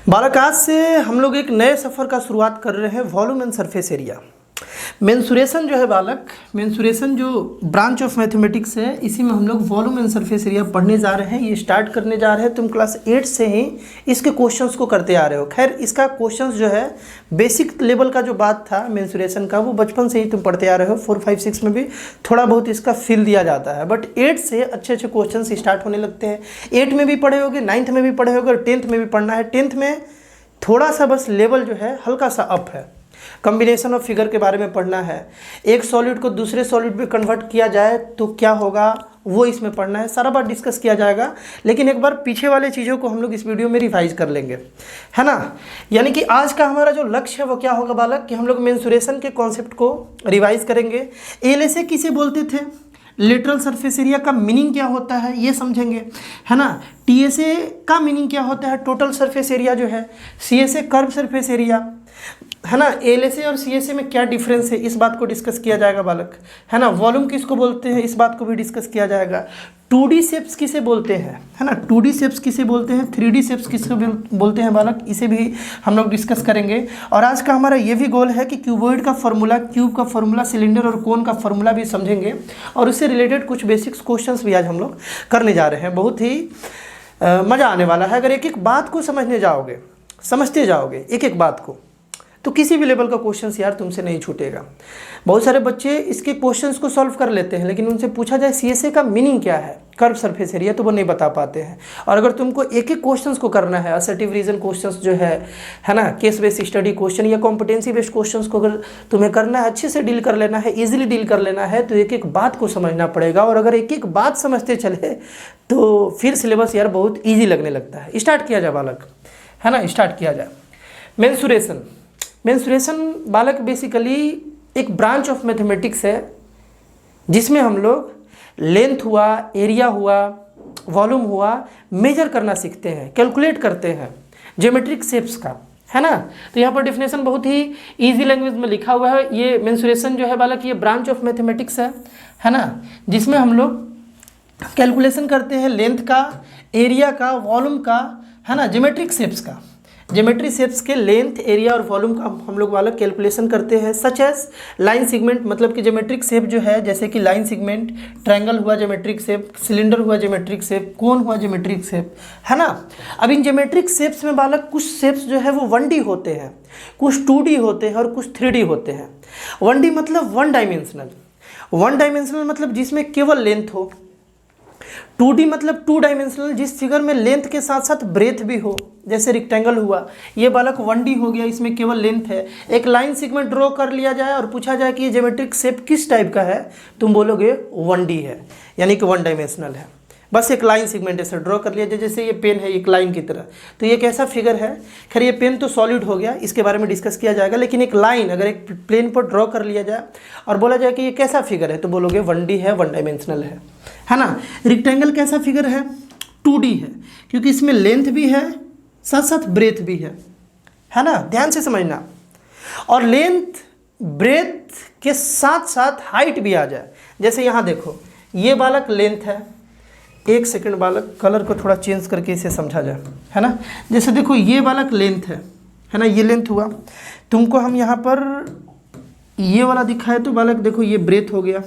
बालक आज से हम लोग एक नए सफ़र का शुरुआत कर रहे हैं volume and surface area. Mensuration जो है बालक, मेंसुरेशन जो ब्रांच ऑफ मैथमेटिक्स है, इसी में हम लोग वॉल्यूम एंड सरफेस एरिया पढ़ने जा रहे हैं। ये स्टार्ट करने जा रहे हैं। तुम क्लास 8 से ही इसके क्वेश्चंस को करते आ रहे हो। खैर इसका क्वेश्चंस जो है बेसिक लेवल का जो बात था मेंसुरेशन का, वो बचपन से ही तुम पढ़ते आ रहे हो। 4, 5, 6 में भी थोड़ा बहुत इसका फील दिया जाता है, बट 8 से अच्छे अच्छे क्वेश्चन स्टार्ट होने लगते हैं। 8 में भी पढ़े होगे, 9th में भी पढ़े होगे और 10th में भी पढ़ना है। 10th में थोड़ा सा बस लेवल जो है हल्का सा अप है। कॉम्बिनेशन ऑफ फिगर के बारे में पढ़ना है। एक सॉलिड को दूसरे सॉलिड में कन्वर्ट किया जाए तो क्या होगा, वो इसमें पढ़ना है। सारा बात डिस्कस किया जाएगा, लेकिन एक बार पीछे वाले चीज़ों को हम लोग इस वीडियो में रिवाइज कर लेंगे, है ना। यानी कि आज का हमारा जो लक्ष्य है वो क्या होगा बालक, कि हम लोग मेंसुरेशन के कॉन्सेप्ट को रिवाइज करेंगे। एलएसए किसे बोलते थे, लेटरल सरफेस एरिया का मीनिंग क्या होता है ये समझेंगे, है ना। टीएसए का मीनिंग क्या होता है, टोटल सरफेस एरिया जो है। सीएसए कर्व सरफेस एरिया, है ना। एलएसए और सीएसए में क्या डिफरेंस है, इस बात को डिस्कस किया जाएगा बालक, है ना। वॉल्यूम किसको बोलते हैं, इस बात को भी डिस्कस किया जाएगा। 2D शेप्स किसे बोलते हैं, है ना। 2D शेप्स किसे बोलते हैं, 3D शेप्स किसे बोलते हैं बालक, इसे भी हम लोग डिस्कस करेंगे। और आज का हमारा ये भी गोल है कि क्यूबॉइड का फॉर्मूला, क्यूब का फॉर्मूला, सिलेंडर और कोन का फॉर्मूला भी समझेंगे, और उससे रिलेटेड कुछ बेसिक्स क्वेश्चंस भी आज हम लोग करने जा रहे हैं। बहुत ही मज़ा आने वाला है। अगर एक एक बात को समझने जाओगे, समझते जाओगे एक एक बात को, तो किसी भी लेवल का क्वेश्चंस यार तुमसे नहीं छूटेगा। बहुत सारे बच्चे इसके क्वेश्चंस को सॉल्व कर लेते हैं, लेकिन उनसे पूछा जाए सीएसए का मीनिंग क्या है, कर्व सरफेस एरिया, तो वो नहीं बता पाते हैं। और अगर तुमको एक एक क्वेश्चंस को करना है, असर्टिव रीजन क्वेश्चंस जो है ना, केस बेस्ड स्टडी क्वेश्चन या कॉम्पिटेंसी बेस्ड क्वेश्चंस को अगर तुम्हें करना है, अच्छे से डील कर लेना है, ईजिली डील कर लेना है, तो एक एक बात को समझना पड़ेगा। और अगर एक एक बात समझते चले तो फिर सिलेबस यार बहुत ईजी लगने लगता है। स्टार्ट किया जाए बालक, है ना, स्टार्ट किया जाए। मेंसुरेशन, मेंसुरेशन बालक बेसिकली एक ब्रांच ऑफ मैथमेटिक्स है, जिसमें हम लोग लेंथ हुआ, एरिया हुआ, वॉल्यूम हुआ, मेजर करना सीखते हैं, कैलकुलेट करते हैं ज्योमेट्रिक शेप्स का, है ना। तो यहाँ पर डेफिनेशन बहुत ही इजी लैंग्वेज में लिखा हुआ है। ये मेंसुरेशन जो है बालक, ये ब्रांच ऑफ मैथमेटिक्स है ना, जिसमें हम लोग कैलकुलेशन करते हैं लेंथ का, एरिया का, वॉल्यूम का, है ना, ज्योमेट्रिक शेप्स का। ज्योमेट्री शेप्स के लेंथ, एरिया और वॉल्यूम का हम लोग वाला कैलकुलेशन करते हैं। सच एज लाइन सेगमेंट, मतलब कि ज्योमेट्रिक शेप जो है, जैसे कि लाइन सेगमेंट, ट्रायंगल हुआ ज्योमेट्रिक शेप, सिलेंडर हुआ ज्योमेट्रिक शेप, कोन हुआ ज्योमेट्रिक शेप, है ना। अब इन ज्योमेट्रिक शेप्स में बालक कुछ शेप्स जो है वो 1D होते हैं, कुछ 2D होते हैं और कुछ 3D होते हैं। 1D मतलब 1 डायमेंशनल, 1 डायमेंशनल मतलब जिसमें केवल लेंथ हो। 2D मतलब 2 डायमेंशनल, जिस फिगर में लेंथ के साथ साथ ब्रेथ भी हो, जैसे रेक्टेंगल हुआ। ये बालक 1D हो गया, इसमें केवल लेंथ है। एक लाइन सेगमेंट ड्रॉ कर लिया जाए और पूछा जाए कि ये ज्योमेट्रिक शेप किस टाइप का है, तुम बोलोगे 1D है, यानी कि 1 डायमेंशनल है। बस एक लाइन सेगमेंट ऐसे ड्रॉ कर लिया जाए, जैसे ये पेन है एक लाइन की तरह, तो ये कैसा फिगर है। खैर ये पेन तो सॉलिड हो गया, इसके बारे में डिस्कस किया जाएगा, लेकिन एक लाइन अगर एक प्लेन पर ड्रॉ कर लिया जाए और बोला जाए कि ये कैसा फिगर है, तो बोलोगे 1D है, 1 डायमेंशनल है ना। रेक्टेंगल कैसा फिगर है, 2D है, क्योंकि इसमें लेंथ भी है, साथ साथ ब्रेथ भी है ना, ध्यान से समझना। और लेंथ ब्रेथ के साथ साथ हाइट भी आ जाए, जैसे यहाँ देखो ये बालक लेंथ है। एक सेकंड बालक, कलर को थोड़ा चेंज करके इसे समझा जाए, है ना। जैसे देखो ये बालक लेंथ है ना, ये लेंथ हुआ। तुमको हम यहाँ पर ये वाला दिखाए तो बालक देखो ये ब्रेथ हो गया,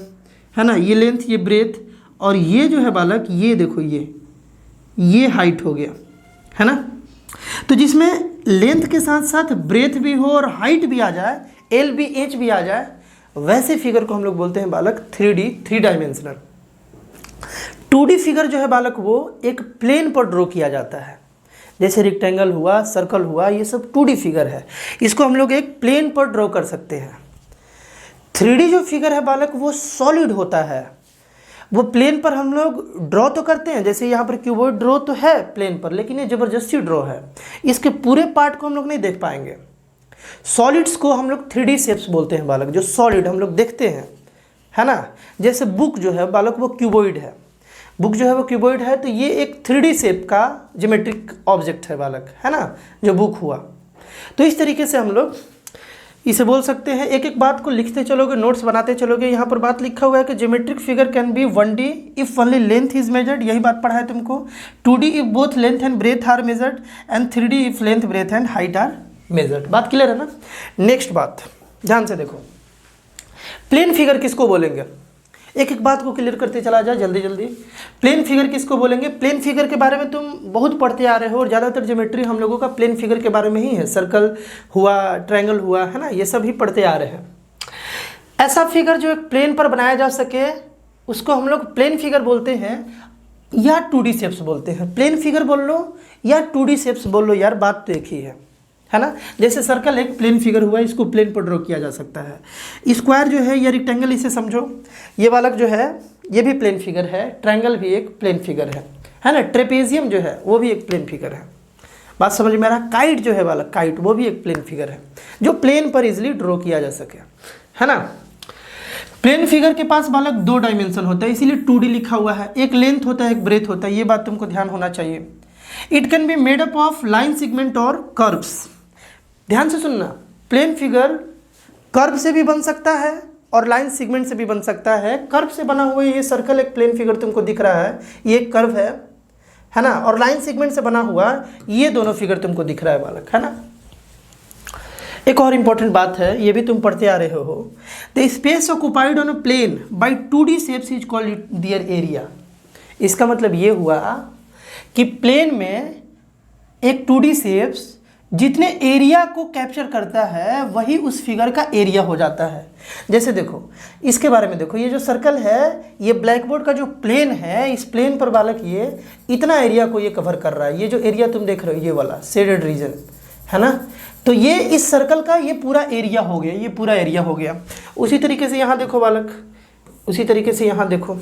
है ना, ये लेंथ, ये ब्रेथ, और ये जो है बालक, ये देखो ये हाइट हो गया, है ना। तो जिसमें लेंथ के साथ साथ ब्रेथ भी हो और हाइट भी आ जाए, एल भी एच भी आ जाए, वैसे फिगर को हम लोग बोलते हैं बालक 3D, 3 डायमेंशनल। 2D फिगर जो है बालक, वो एक प्लेन पर ड्रॉ किया जाता है, जैसे रेक्टेंगल हुआ, सर्कल हुआ, ये सब 2D फिगर है। इसको हम लोग एक प्लेन पर ड्रॉ कर सकते हैं। 3D जो फिगर है बालक, वो सॉलिड होता है, वो प्लेन पर हम लोग ड्रॉ तो करते हैं, जैसे यहाँ पर क्यूबॉइड ड्रॉ तो है प्लेन पर, लेकिन ये ज़बरदस्ती ड्रॉ है, इसके पूरे पार्ट को हम लोग नहीं देख पाएंगे। सॉलिड्स को हम लोग 3D शेप्स बोलते हैं बालक, जो सॉलिड हम लोग देखते हैं, है ना। जैसे बुक जो है बालक, वो क्यूबॉइड है, बुक जो है वो क्यूबॉइड है, तो ये एक 3D शेप का ज्योमेट्रिक ऑब्जेक्ट है बालक, है ना, जो बुक हुआ। तो इस तरीके से हम लोग इसे बोल सकते हैं, एक एक बात को लिखते चलोगे, नोट्स बनाते चलोगे। यहाँ पर बात लिखा हुआ है कि geometric figure can be 1D if only length is measured, यही बात पढ़ा है तुमको। 2D if both length and breadth are measured, and 3D if length breadth and height are measured. बात क्लियर है ना। नेक्स्ट बात ध्यान से देखो, प्लेन फिगर किसको बोलेंगे, एक एक बात को क्लियर करते चला जाए जल्दी जल्दी। प्लेन फिगर किसको बोलेंगे, प्लेन फिगर के बारे में तुम बहुत पढ़ते आ रहे हो, और ज़्यादातर ज्योमेट्री हम लोगों का प्लेन फिगर के बारे में ही है। सर्कल हुआ, ट्रायंगल हुआ, है ना, ये सब ही पढ़ते आ रहे हैं। ऐसा फिगर जो एक प्लेन पर बनाया जा सके उसको हम लोग प्लेन फिगर बोलते हैं, या 2D शेप्स बोलते हैं। प्लेन फिगर बोल लो या 2D शेप्स बोल लो यार, बात तो एक ही है ना। जैसे सर्कल एक प्लेन फिगर हुआ, इसको प्लेन पर ड्रॉ किया जा सकता है। स्क्वायर जो है या रेक्टेंगल, इसे समझो, ये वाला जो है ये भी प्लेन फिगर है, ट्रायंगल भी एक प्लेन फिगर है ना। ट्रेपेजियम जो है वो भी एक प्लेन फिगर है। बात समझ में आ रहा। काइट जो है वाला, काइट वो भी एक प्लेन फिगर है जो प्लेन पर इजिली ड्रॉ किया जा सके, है ना। प्लेन फिगर के पास बालक 2 डायमेंशन होता है, इसीलिए 2D लिखा हुआ है। एक लेंथ होता है, एक ब्रेथ होता है, ये बात तुमको ध्यान होना चाहिए। It can be made up of line segment और कर्व्स। ध्यान से सुनना, प्लेन फिगर कर्व से भी बन सकता है और लाइन सेगमेंट से भी बन सकता है। कर्व से बना हुआ ये सर्कल एक प्लेन फिगर तुमको दिख रहा है, ये एक कर्व है ना, और लाइन सेगमेंट से बना हुआ ये दोनों फिगर तुमको दिख रहा है बालक, है ना। एक और इंपॉर्टेंट बात है, ये भी तुम पढ़ते आ रहे हो, the space occupied on a plane by 2D shapes is called their area. इसका मतलब ये हुआ कि प्लेन में एक 2D शेप्स जितने एरिया को कैप्चर करता है वही उस फिगर का एरिया हो जाता है। जैसे देखो इसके बारे में देखो, ये जो सर्कल है ये ब्लैक बोर्ड का जो प्लेन है, इस प्लेन पर बालक ये इतना एरिया को ये कवर कर रहा है। ये जो एरिया तुम देख रहे हो ये वाला शेडेड रीजन, है ना, तो ये इस सर्कल का ये पूरा एरिया हो गया, ये पूरा एरिया हो गया। उसी तरीके से यहाँ देखो बालक, उसी तरीके से यहाँ देखो,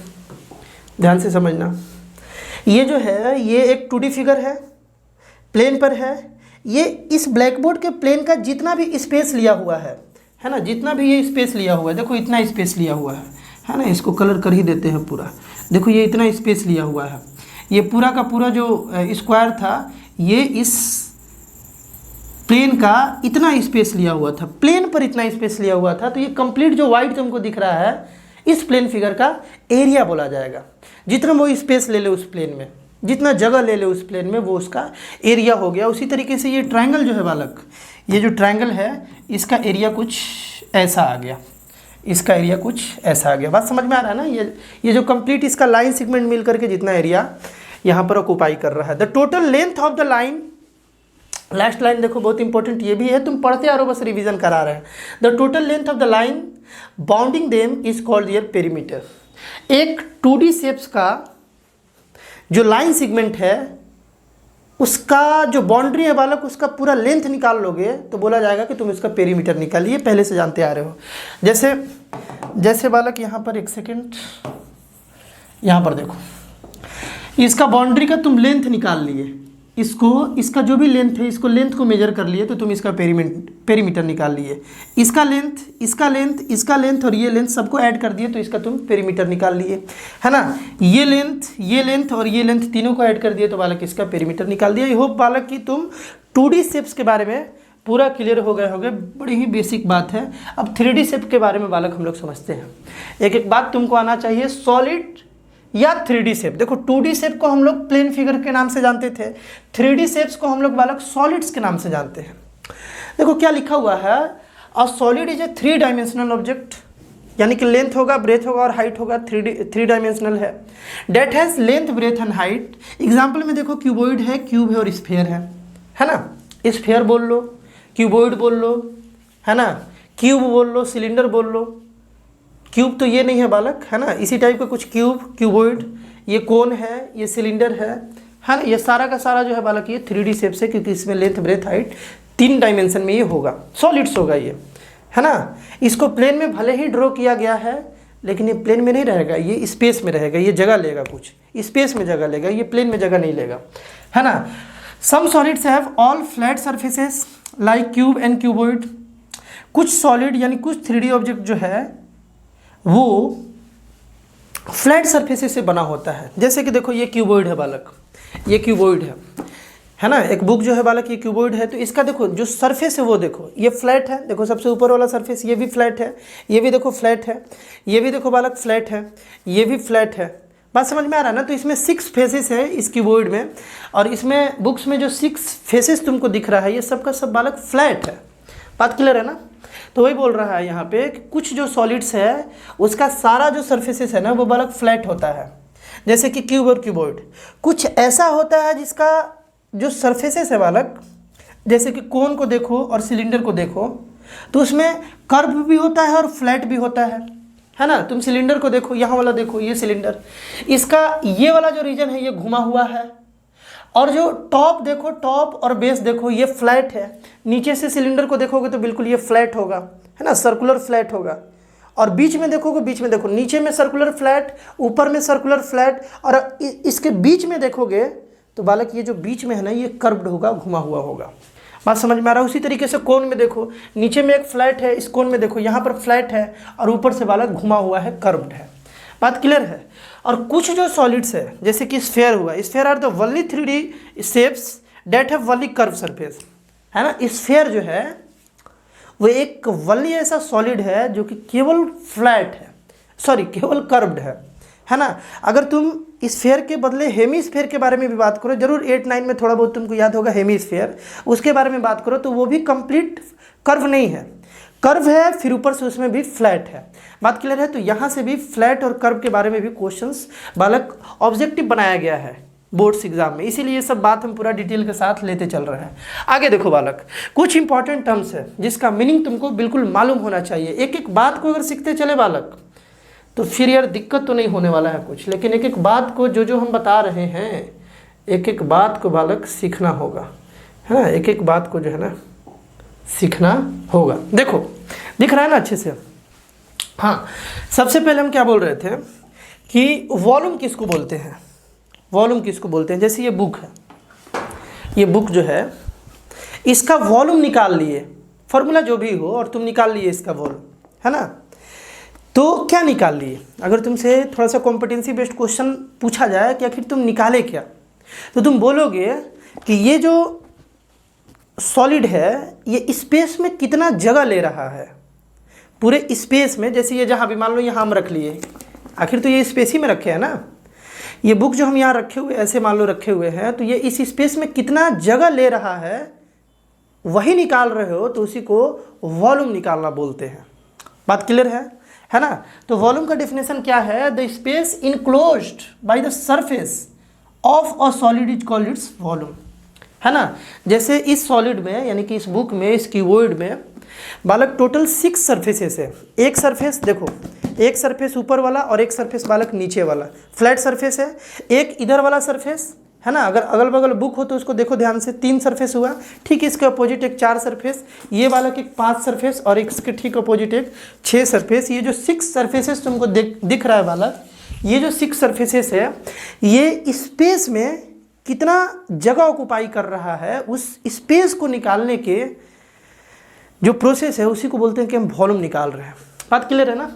ध्यान से समझना। ये जो है ये एक 2D फिगर है, प्लेन पर है। ये इस ब्लैक बोर्ड के प्लेन का जितना भी स्पेस लिया हुआ है ना, जितना भी ये स्पेस लिया हुआ है, देखो इतना स्पेस लिया हुआ है ना, इसको कलर कर ही देते हैं पूरा। देखो ये इतना स्पेस लिया हुआ है, ये पूरा का पूरा जो स्क्वायर था ये इस प्लेन का इतना स्पेस लिया हुआ था, प्लेन पर इतना स्पेस लिया हुआ था। तो ये कंप्लीट जो वाइट तुमको दिख रहा है इस प्लेन फिगर का एरिया बोला जाएगा। जितना वो स्पेस ले ले उस प्लेन में, जितना जगह ले ले उस प्लेन में, वो उसका एरिया हो गया। उसी तरीके से ये ट्रायंगल जो है बालक, ये जो ट्रायंगल है इसका एरिया कुछ ऐसा आ गया, इसका एरिया कुछ ऐसा आ गया। बात समझ में आ रहा है ना। ये जो कंप्लीट इसका लाइन सेगमेंट मिल करके जितना एरिया यहाँ पर ऑक्युपाई कर रहा है। The total length of the line, last line देखो बहुत इंपॉर्टेंट ये भी है, तुम पढ़ते आ रहे हो, बस रिविजन करा रहे हैं। The total length of the line bounding them is called there perimeter. एक 2D शेप्स का जो लाइन सेगमेंट है उसका जो बाउंड्री है बालक, उसका पूरा लेंथ निकाल लोगे तो बोला जाएगा कि तुम इसका पेरीमीटर निकालिए, पहले से जानते आ रहे हो। जैसे बालक यहाँ पर एक सेकेंड, यहाँ पर देखो, इसका बाउंड्री का तुम लेंथ निकाल लिए, इसको, इसका जो भी लेंथ है इसको लेंथ को मेजर कर लिए तो तुम इसका पेरीमीटर निकाल लिए। इसका लेंथ, इसका लेंथ, इसका लेंथ और ये लेंथ सबको ऐड कर दिए तो इसका तुम पेरीमीटर निकाल लिए, है ना। ये लेंथ और ये लेंथ तीनों को ऐड कर दिए तो बालक इसका पेरीमीटर निकाल दिया। आई होप बालक कि तुम 2D शेप्स के बारे में पूरा क्लियर हो गए होगे, बड़ी ही बेसिक बात है। अब 3D शेप के बारे में बालक हम लोग समझते हैं। एक एक बात तुमको आना चाहिए, सॉलिड या 3D शेप। देखो 2D शेप को हम लोग प्लेन फिगर के नाम से जानते थे, 3D शेप्स को हम लोग बालक सॉलिड्स के नाम से जानते हैं। देखो क्या लिखा हुआ है, a solid is a 3 dimensional object, यानी कि लेंथ होगा, ब्रेथ होगा और हाइट होगा, 3 डायमेंशनल है। That has length, breadth and height. Example में देखो क्यूबॉइड है, क्यूब है और स्फीयर है ना। स्फीयर बोल लो, क्यूबॉइड बोल लो, है ना, क्यूब बोल लो, सिलेंडर बोल लो। क्यूब तो ये नहीं है बालक, है ना, इसी टाइप का कुछ क्यूब, क्यूबॉइड, ये कोन है, ये सिलेंडर है ना। ये सारा का सारा जो है बालक ये 3D शेप से, क्योंकि इसमें लेंथ, ब्रेथ, हाइट 3 डायमेंशन में ये होगा, सॉलिड्स होगा ये, है ना। इसको प्लेन में भले ही ड्रॉ किया गया है लेकिन ये प्लेन में नहीं रहेगा, ये स्पेस में रहेगा, ये जगह लेगा, कुछ स्पेस में जगह लेगा, ये प्लेन में जगह नहीं लेगा, है ना। Some solids have all flat surfaces like cube and cuboid. कुछ सॉलिड यानी कुछ 3D ऑब्जेक्ट जो है वो फ्लैट सरफेसेस से बना होता है। जैसे कि देखो ये क्यूबॉइड है बालक, ये क्यूबॉइड है ना। एक बुक जो है बालक ये क्यूबॉइड है, तो इसका देखो जो सरफेस है वो देखो ये फ्लैट है, देखो सबसे ऊपर वाला सरफेस ये भी फ्लैट है, ये भी देखो फ्लैट है, ये भी देखो बालक फ्लैट है, ये भी फ्लैट है। बात समझ में आ रहा है ना। तो इसमें 6 फेसेस है इस क्यूबॉइड में, और इसमें बुक्स में जो 6 फेसेस तुमको दिख रहा है ये सब का सब बालक फ्लैट है। बात क्लियर है ना। तो वही बोल रहा है यहाँ पे कि कुछ जो सॉलिड्स है उसका सारा जो सरफेसेस है ना वो बालक फ्लैट होता है, जैसे कि क्यूब और क्यूबॉइड। कुछ ऐसा होता है जिसका जो सरफेसेस है बालक, जैसे कि कोन को देखो और सिलेंडर को देखो, तो उसमें कर्व भी होता है और फ्लैट भी होता है ना। तुम सिलेंडर को देखो, यहाँ वाला देखो ये सिलेंडर, इसका ये वाला जो रीजन है ये घुमा हुआ है, और जो टॉप देखो, टॉप और बेस देखो ये फ्लैट है। नीचे से सिलेंडर को देखोगे तो बिल्कुल ये फ्लैट होगा, है ना, सर्कुलर फ्लैट होगा। और बीच में देखोगे, बीच में देखो नीचे में सर्कुलर फ्लैट, ऊपर में सर्कुलर फ्लैट, और इसके बीच में देखोगे तो बालक ये जो बीच में है ना ये कर्व्ड होगा, घुमा हुआ होगा। बात समझ में आ रहा है। उसी तरीके से कोन में देखो, नीचे में एक फ्लैट है, इस कोन में देखो यहाँ पर फ्लैट है और ऊपर से बालक घुमा हुआ है, कर्व्ड है। बात क्लियर है। और कुछ जो सॉलिड्स है जैसे कि स्फेयर हुआ, sphere are the only 3D shapes that have only curve surface, है ना। स्फेयर जो है वो एक वनली ऐसा सॉलिड है जो कि केवल फ्लैट है, सॉरी केवल कर्व्ड है ना। अगर तुम स्फेयर के बदले हेमीस्फेयर के बारे में भी बात करो, जरूर 8-9 में थोड़ा बहुत तुमको याद होगा हेमीस्फेयर, उसके बारे में बात करो तो वो भी कंप्लीट कर्व नहीं है, कर्व है फिर ऊपर से उसमें भी फ्लैट है। बात क्लियर है। तो यहाँ से भी फ्लैट और कर्व के बारे में भी क्वेश्चंस बालक ऑब्जेक्टिव बनाया गया है बोर्ड्स एग्जाम में, इसीलिए ये सब बात हम पूरा डिटेल के साथ लेते चल रहे हैं। आगे देखो बालक, कुछ इंपॉर्टेंट टर्म्स है जिसका मीनिंग तुमको बिल्कुल मालूम होना चाहिए। एक एक बात को अगर सीखते चले बालक तो फिर यार दिक्कत तो नहीं होने वाला है कुछ, लेकिन एक एक बात को जो हम बता रहे हैं, एक एक बात को बालक सीखना होगा, है ना। एक एक बात को जो है ना सीखना होगा। देखो दिख रहा है ना अच्छे से। हाँ, सबसे पहले हम क्या बोल रहे थे कि वॉल्यूम किसको बोलते हैं, वॉल्यूम किसको बोलते हैं। जैसे ये बुक है, ये बुक जो है इसका वॉल्यूम निकाल लिए, फॉर्मूला जो भी हो और तुम निकाल लिए इसका वॉल्यूम, है ना। तो क्या निकाल लिए, अगर तुमसे थोड़ा सा कॉम्पिटेंसी बेस्ड क्वेश्चन पूछा जाए कि आखिर तुम निकाले क्या, तो तुम बोलोगे कि ये जो सॉलिड है ये स्पेस में कितना जगह ले रहा है, पूरे स्पेस में। जैसे ये जहाँ भी मान लो यहाँ हम रख लिए, आखिर तो ये स्पेस ही में रखे हैं ना। ये बुक जो हम यहाँ रखे हुए ऐसे मान लो रखे हुए हैं, तो ये इस स्पेस में कितना जगह ले रहा है वही निकाल रहे हो, तो उसी को वॉल्यूम निकालना बोलते हैं। बात क्लियर है ना। तो वॉल्यूम का डेफिनेशन क्या है, the space enclosed by the surface of a solid is called its volume, है ना। जैसे इस सॉलिड में यानी कि इस बुक में, इस क्यूबॉइड में बालक टोटल 6 सरफेसेस है। एक सरफेस देखो, एक सरफेस ऊपर वाला और एक सरफेस बालक नीचे वाला फ्लैट सरफेस है। एक इधर वाला सरफेस है ना, अगर अगल बगल बुक हो तो उसको देखो ध्यान से, 3 सरफेस हुआ। ठीक इसके अपोजिट एक 4 सरफेस, ये वाला एक 5 सरफेस और एक इसके ठीक अपोजिट एक 6 सरफेस। ये जो 6 सरफेसेस तुमको दिख रहा है बालक, ये जो 6 सरफेसेस है ये स्पेस में कितना जगह ऑक्युपाई कर रहा है, उस स्पेस को निकालने के जो प्रोसेस है उसी को बोलते हैं कि हम वॉल्यूम निकाल रहे हैं। बात क्लियर है ना।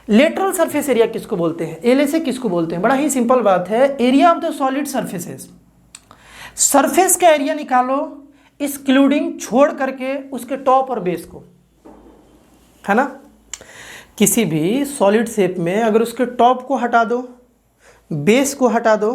लेटरल सरफेस एरिया किसको बोलते हैं, एलएसए किसको बोलते हैं, बड़ा ही सिंपल बात है, area of the solid surfaces. Surface का एरिया निकालो एक्सक्लूडिंग, छोड़ करके उसके टॉप और बेस को, है ना। किसी भी सॉलिड शेप में अगर उसके टॉप को हटा दो, बेस को हटा दो,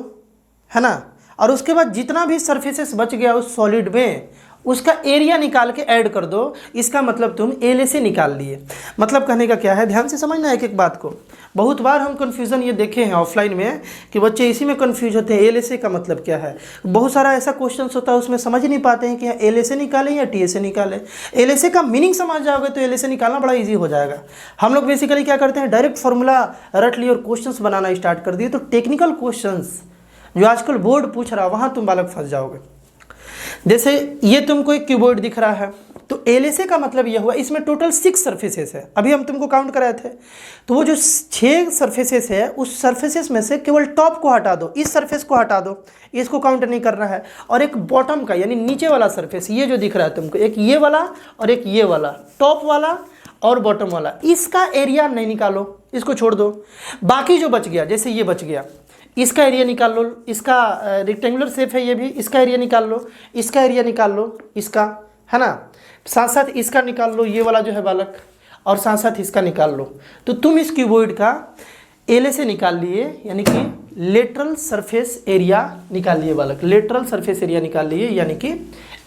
है ना, और उसके बाद जितना भी सरफेसेस बच गया उस सॉलिड में उसका एरिया निकाल के ऐड कर दो, इसका मतलब तुम एलएसए निकाल लिए। मतलब कहने का क्या है, ध्यान से समझना एक एक बात को। बहुत बार हम कन्फ्यूज़न ये देखे हैं ऑफलाइन में कि बच्चे इसी में कन्फ्यूज होते हैं, एलएसए का मतलब क्या है। बहुत सारा ऐसा क्वेश्चन होता है उसमें समझ ही नहीं पाते हैं कि एलएसए निकालें या टीएसए निकालें। एलएसए का मीनिंग समझ जाओगे तो एलएसए निकालना बड़ा ईजी हो जाएगा। हम लोग बेसिकली क्या करते हैं, डायरेक्ट फार्मूला रट लिए और क्वेश्चन बनाना स्टार्ट कर दिए, तो टेक्निकल क्वेश्चन जो आजकल बोर्ड पूछ रहा है वहाँ तुम बालक फंस जाओगे। जैसे ये तुमको एक कीबोर्ड दिख रहा है, तो एलएसए का मतलब ये हुआ इसमें टोटल 6 सरफेसेस है, अभी हम तुमको काउंट कराए थे। तो वो जो 6 सरफेसेस है उस सरफेसेस में से केवल टॉप को हटा दो, इस सरफेस को हटा दो, इसको काउंट नहीं करना है, और एक बॉटम का यानी नीचे वाला सरफेस ये जो दिख रहा है तुमको, एक ये वाला और एक ये वाला, टॉप वाला और बॉटम वाला, इसका एरिया नहीं निकालो, इसको छोड़ दो। बाकी जो बच गया, जैसे ये बच गया, इसका एरिया निकाल लो, इसका रेक्टेंगुलर शेप है ये भी, इसका एरिया निकाल लो, इसका एरिया निकाल लो, इसका, है ना, साथ साथ इसका निकाल लो, ये वाला जो है बालक, और साथ साथ इसका निकाल लो। तो तुम इस क्यूबॉइड का एलए से निकाल लिए, यानी कि लेटरल सरफेस एरिया निकाल लिए बालक, लेटरल सरफेस एरिया निकाल लिए, यानी कि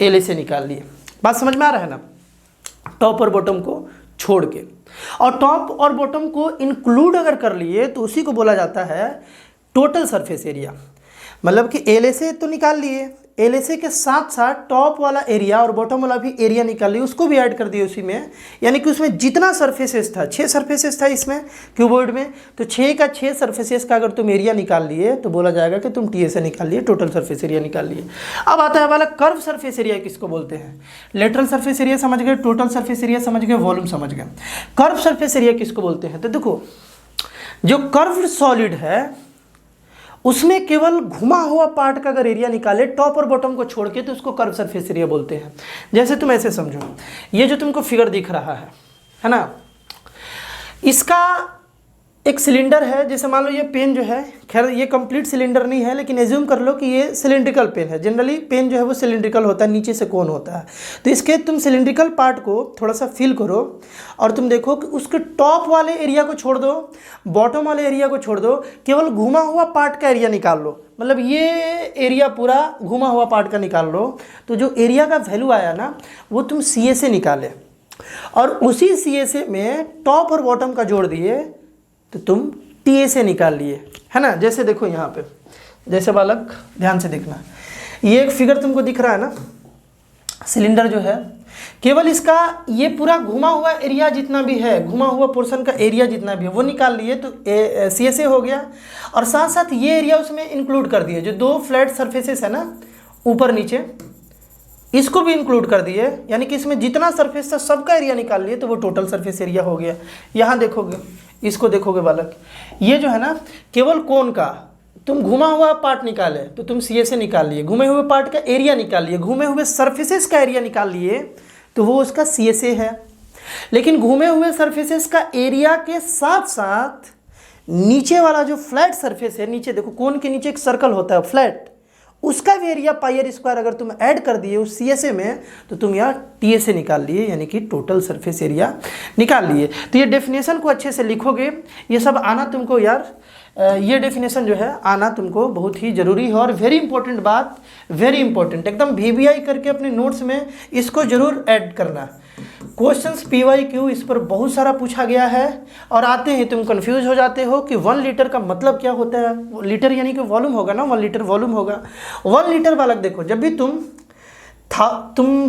एलए से निकाल लिए। बात समझ में आ रहा है ना, टॉप और बॉटम को छोड़ के। और टॉप और बॉटम को इंक्लूड अगर कर लिए तो उसी को बोला जाता है टोटल सरफेस एरिया। मतलब कि एलएसए तो निकाल लिए, एलएसए के साथ साथ टॉप वाला एरिया और बॉटम वाला भी एरिया निकाल लिए, उसको भी ऐड कर दिए उसी में। यानी कि उसमें जितना सरफेसेस था, 6 सरफेसेस था इसमें क्यूबॉइड में, तो 6 का 6 सरफेसेस का अगर तुम एरिया निकाल लिए तो बोला जाएगा कि तुम टीएसए निकाल लिए, टोटल सरफेस एरिया निकाल लिए। अब आता है वाला कर्व सरफेस एरिया किसको बोलते हैं। लेटरल सरफेस एरिया समझ गए, टोटल सरफेस एरिया समझ गए, वॉल्यूम समझ गए। कर्व सरफेस एरिया किसको बोलते हैं, तो देखो जो कर्व्ड सॉलिड है उसमें केवल घुमा हुआ पार्ट का अगर एरिया निकाले टॉप और बॉटम को छोड़ के तो उसको कर्व सरफेस एरिया बोलते हैं। जैसे तुम ऐसे समझो, ये जो तुमको फिगर दिख रहा है ना, इसका एक सिलेंडर है। जैसे मान लो ये पेन जो है, खैर ये कंप्लीट सिलेंडर नहीं है, लेकिन एज्यूम कर लो कि ये सिलेंड्रिकल पेन है। जनरली पेन जो है वो सिलेंड्रिकल होता है, नीचे से कोन होता है। तो इसके तुम सिलेंड्रिकल पार्ट को थोड़ा सा फील करो और तुम देखो कि उसके टॉप वाले एरिया को छोड़ दो, बॉटम वाले एरिया को छोड़ दो, केवल घुमा हुआ पार्ट का एरिया निकाल लो। मतलब ये एरिया पूरा घुमा हुआ पार्ट का निकाल लो, तो जो एरिया का वैल्यू आया ना वो तुम सी ए से निकाले, और उसी सी ए से में टॉप और बॉटम का जोड़ दिए तो तुम टी ए से निकाल लिए, है ना। जैसे देखो यहाँ पे, जैसे बालक ध्यान से देखना, ये एक फिगर तुमको दिख रहा है ना, सिलेंडर जो है, केवल इसका ये पूरा घुमा हुआ एरिया जितना भी है, घुमा हुआ पोर्शन का एरिया जितना भी है वो निकाल लिए तो सी एस ए हो गया। और साथ साथ ये एरिया उसमें इंक्लूड कर दिए, जो 2 फ्लैट सरफेसेस है ना ऊपर नीचे, इसको भी इंक्लूड कर दिए। यानी कि इसमें जितना सरफेस था सबका एरिया निकाल लिए तो वो टोटल सरफेस एरिया हो गया। यहाँ देखोगे, इसको देखोगे बालक, ये जो है ना केवल कोन का तुम घुमा हुआ पार्ट निकाले तो तुम सी ए से निकाल लिए, घुमे हुए पार्ट का एरिया निकाल लिए, घूमे हुए सरफेसेस का एरिया निकाल लिए तो वो उसका सी एस ए है। लेकिन घूमे हुए सरफेसेस का एरिया के साथ साथ नीचे वाला जो फ्लैट सरफेस है, नीचे देखो कोन के नीचे एक सर्कल होता है फ्लैट, उसका भी एरिया पाई आर स्क्वायर अगर तुम ऐड कर दिए उस सी एस ए में तो तुम यहाँ टी एस ए निकाल लिए, यानी कि टोटल सरफेस एरिया निकाल लिए। तो ये डेफिनेशन को अच्छे से लिखोगे, ये सब आना तुमको यार, ये डेफिनेशन जो है आना तुमको बहुत ही ज़रूरी है। और वेरी इंपॉर्टेंट बात, वेरी इंपॉर्टेंट, एकदम वीवीआई करके अपने नोट्स में इसको ज़रूर ऐड करना। क्वेश्चंस PYQ इस पर बहुत सारा पूछा गया है, और आते ही तुम कंफ्यूज हो जाते हो कि 1 लीटर का मतलब क्या होता है। लीटर यानी कि वॉल्यूम होगा ना, 1 लीटर वॉल्यूम होगा। 1 लीटर बालक देखो, जब भी तुम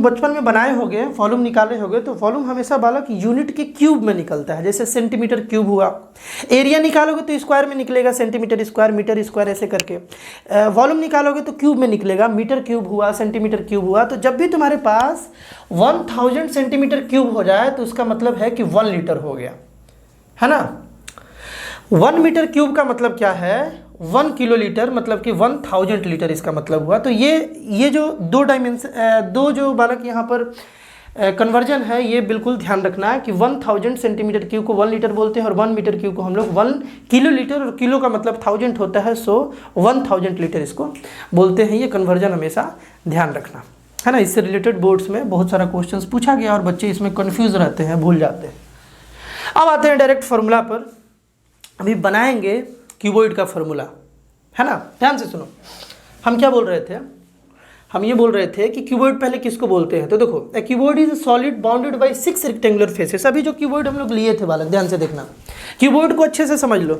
बचपन में बनाए होगे, वॉल्यूम निकाले होगे, तो वॉल्यूम हमेशा बालक यूनिट के क्यूब में निकलता है। जैसे सेंटीमीटर क्यूब हुआ, एरिया निकालोगे तो स्क्वायर में निकलेगा, सेंटीमीटर स्क्वायर, मीटर स्क्वायर, ऐसे करके। वॉल्यूम निकालोगे तो क्यूब में निकलेगा, मीटर क्यूब हुआ, सेंटीमीटर क्यूब हुआ। तो जब भी तुम्हारे पास 1000 सेंटीमीटर क्यूब हो जाए तो उसका मतलब है कि 1 लीटर हो गया, है ना। 1 मीटर क्यूब का मतलब क्या है, 1 किलो लीटर, मतलब कि 1000 लीटर इसका मतलब हुआ। तो ये जो 2 डायमेंशन, 2 जो बालक यहाँ पर कन्वर्जन है, ये बिल्कुल ध्यान रखना है कि 1000 सेंटीमीटर क्यूब को 1 लीटर बोलते हैं, और 1 मीटर क्यूब को हम लोग 1 किलो लीटर, और किलो का मतलब 1000 होता है, सो 1000 लीटर इसको बोलते हैं। ये कन्वर्जन हमेशा ध्यान रखना, है ना। इससे रिलेटेड बोर्ड्स में बहुत सारा क्वेश्चंस पूछा गया और बच्चे इसमें कन्फ्यूज रहते हैं, भूल जाते हैं। अब आते हैं डायरेक्ट फार्मूला पर। अभी बनाएंगे क्यूबॉइड का फार्मूला, है ना। ध्यान से सुनो, हम क्या बोल रहे थे, हम ये बोल रहे थे कि क्यूबॉइड पहले किसको बोलते हैं। तो देखो, a cuboid is solid bounded by 6 rectangular faces. अभी जो क्यूबॉइड हम लोग लिए थे बालक, ध्यान से देखना, क्यूबॉइड को अच्छे से समझ लो,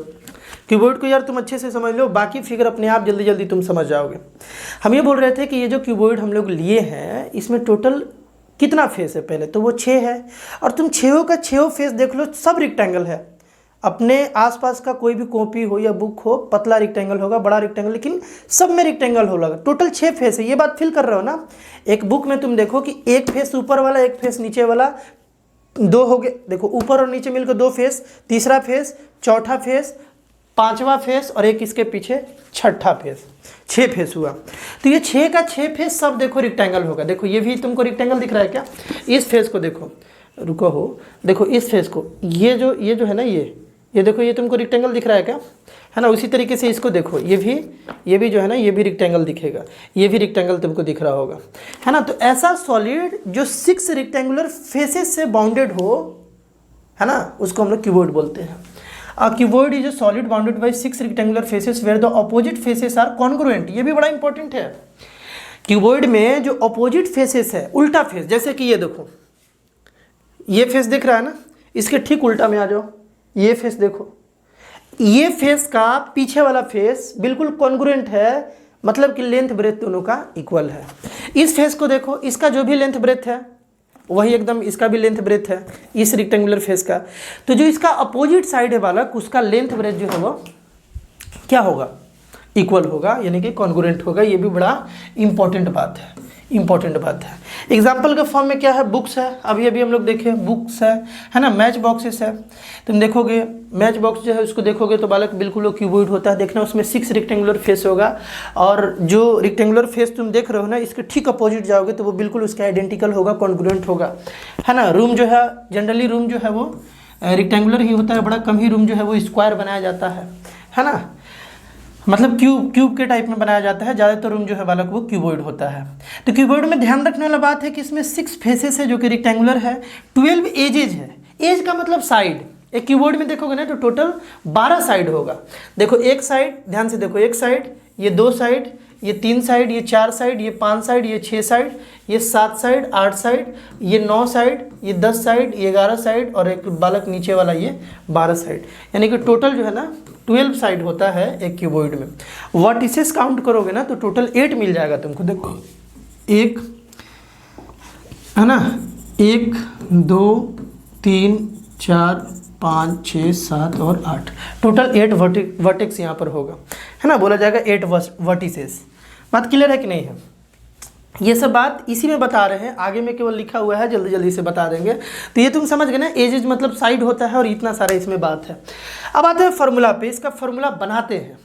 क्यूबॉइड को यार तुम अच्छे से समझ लो, बाकी फिगर अपने आप जल्दी जल्दी तुम समझ जाओगे। हम ये बोल रहे थे कि ये जो क्यूबॉइड हम लोग लिए हैं, इसमें टोटल कितना फेस है, पहले तो वो 6 है, और तुम 6 का 6 फेस देख लो, सब रेक्टेंगल है। अपने आसपास का कोई भी कॉपी हो या बुक हो, पतला रेक्टेंगल होगा, बड़ा रेक्टेंगल, लेकिन सब में रेक्टेंगल होगा। टोटल 6 फेस है, ये बात फील कर रहे हो ना। एक बुक में तुम देखो कि एक फेस ऊपर वाला, एक फेस नीचे वाला, 2 हो गए, देखो ऊपर और नीचे मिलकर 2 फेस, तीसरा फेस, चौथा फेस, 5वां फेस, और एक इसके पीछे 6ठा फेस, 6 फेस हुआ। तो ये 6 का 6 फेस सब देखो रेक्टेंगल होगा। देखो ये भी तुमको रेक्टेंगल दिख रहा है क्या, इस फेस को देखो, रुको हो, देखो इस फेस को, ये जो है ना, ये देखो, ये तुमको रेक्टेंगल दिख रहा है क्या, है ना। उसी तरीके से इसको देखो, ये भी जो है ना, ये भी रेक्टेंगल दिखेगा, ये भी रेक्टेंगल तुमको दिख रहा होगा, है ना। तो ऐसा सॉलिड जो 6 रेक्टेंगुलर फेसेस से बाउंडेड हो, है ना, उसको हम लोग क्यूबॉइड बोलते हैं। A cuboid is a solid bounded by 6 rectangular faces where the opposite faces are congruent। ये भी बड़ा इंपॉर्टेंट है। क्यूबॉइड में जो अपोजिट फेसेस है, उल्टा फेस, जैसे कि ये देखो, ये फेस दिख रहा है ना, इसके ठीक उल्टा में आ जाओ, ये फेस देखो, ये फेस का पीछे वाला फेस बिल्कुल कॉन्ग्रुएंट है, मतलब कि लेंथ ब्रेथ दोनों का इक्वल है। इस फेस को देखो, इसका जो भी लेंथ ब्रेथ है वही एकदम इसका भी लेंथ ब्रेथ है, इस रेक्टेंगुलर फेस का। तो जो इसका अपोजिट साइड है बालक, उसका लेंथ ब्रेथ जो है वो क्या होगा, इक्वल होगा, यानी कि कॉन्ग्रुएंट होगा। ये भी बड़ा इंपॉर्टेंट बात है, इंपॉर्टेंट बात है। एग्जाम्पल के फॉर्म में क्या है, बुक्स है, अभी हम लोग देखे बुक्स है ना, मैच बॉक्सेस है। तुम देखोगे मैच बॉक्स जो है उसको देखोगे तो बालक बिल्कुल वो क्यूबॉइड होता है। देखना उसमें 6 रेक्टेंगुलर फेस होगा, और जो रेक्टेंगुलर फेस तुम देख रहे हो ना, इसके ठीक अपोजिट जाओगे तो वो बिल्कुल उसका आइडेंटिकल होगा, कॉन्ग्रुएंट होगा, है ना। रूम जो है, जनरली रूम जो है वो रेक्टेंगुलर ही होता है, बड़ा कम ही रूम जो है वो स्क्वायर बनाया जाता है ना, मतलब क्यूब के टाइप में बनाया जाता है। ज़्यादातर रूम जो है बालक वो क्यूबॉइड होता है। तो क्यूबॉइड में ध्यान रखने वाला बात है कि इसमें 6 फेसेस है जो कि रेक्टेंगुलर है, 12 एजेज है। एज का मतलब साइड, एक क्यूबॉइड में देखोगे ना तो टोटल 12 साइड होगा। देखो एक साइड, ध्यान से देखो, एक साइड, ये 2 साइड, ये 3 साइड, ये 4 साइड, ये 5 साइड, ये 6 साइड, ये 7 साइड, 8 साइड, ये 9 साइड, ये 10 साइड, ये 11 साइड, और एक बालक नीचे वाला ये 12 साइड, यानी कि टोटल जो है ना 12 साइड होता है एक क्यूबॉइड में। वर्टिसेस काउंट करोगे ना तो टोटल 8 मिल जाएगा तुमको। देखो एक, है ना, 1 2 3 4 5 6 7 और 8, टोटल 8 वर्टेक्स यहाँ पर होगा, है ना। बोला जाएगा 8 वर्टिसेस। बात क्लियर है कि नहीं है। ये सब बात इसी में बता रहे हैं, आगे में केवल लिखा हुआ है, जल्दी जल्दी से बता देंगे। तो ये तुम समझ गए ना, एजेज मतलब साइड होता है, और इतना सारा इसमें बात है। अब आते हैं फार्मूला पे। इसका फार्मूला बनाते हैं,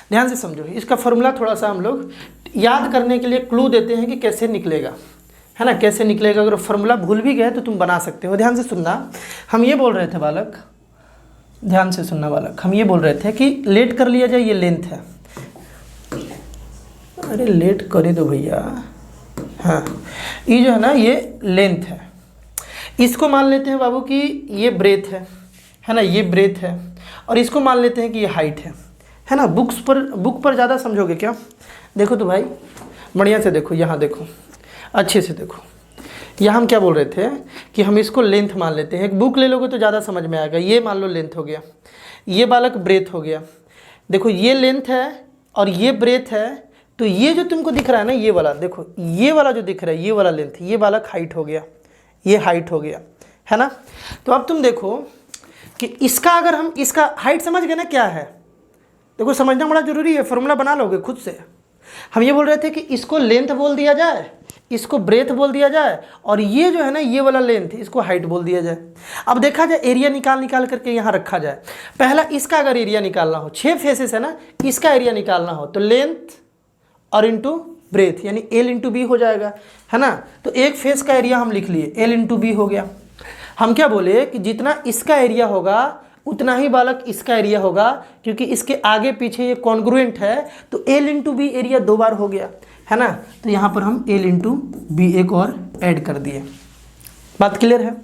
ध्यान से समझो। इसका फार्मूला थोड़ा सा हम लोग याद करने के लिए क्लू देते हैं कि कैसे निकलेगा, है ना, कैसे निकलेगा। अगर फार्मूला भूल भी गए तो तुम बना सकते हो। ध्यान से सुनना, हम ये बोल रहे थे बालक, ध्यान से सुनना बालक, हम ये बोल रहे थे कि लेट कर लिया जाए, ये लेंथ है। अरे लेट करे दो भैया, हाँ, ये जो है ना ये लेंथ है। इसको मान लेते हैं बाबू कि ये ब्रेथ है ना, ये ब्रेथ है, और इसको मान लेते हैं कि ये हाइट है ना। बुक पर ज़्यादा समझोगे क्या। देखो तो भाई बढ़िया से देखो, यहाँ देखो, अच्छे से देखो। यहाँ हम क्या बोल रहे थे कि हम इसको लेंथ मान लेते हैं। एक बुक ले लोगे तो ज़्यादा समझ में आएगा। ये मान लो लेंथ हो गया, ये बालक ब्रेथ हो गया। देखो ये लेंथ है और ये ब्रेथ है, तो ये जो तुमको दिख रहा है ना, ये वाला देखो, ये वाला जो दिख रहा है, ये वाला लेंथ, ये बालक हाइट हो गया, ये हाइट हो गया, है ना। तो अब तुम देखो कि इसका, अगर हम इसका हाइट समझ गए ना क्या है, देखो समझना बड़ा जरूरी है, फॉर्मूला बना लोगे खुद से। हम ये बोल रहे थे कि इसको लेंथ बोल दिया जाए, इसको ब्रेथ बोल दिया जाए, और ये जो है ना ये वाला लेंथ, इसको हाइट बोल दिया जाए। अब देखा जाए एरिया निकाल करके यहाँ रखा जाए। पहला इसका अगर एरिया निकालना हो, 6 फेसेस है ना, इसका एरिया निकालना हो तो लेंथ और इंटू ब्रेथ, यानी L इंटू बी हो जाएगा, है ना। तो एक फेस का एरिया हम लिख लिए, L इंटू बी हो गया। हम क्या बोले कि जितना इसका एरिया होगा उतना ही बालक इसका एरिया होगा, क्योंकि इसके आगे पीछे ये कॉन्ग्रुएंट है, तो L इंटू बी एरिया 2 बार हो गया, है ना। तो यहाँ पर हम L इंटू बी एक और ऐड कर दिए। बात क्लियर है।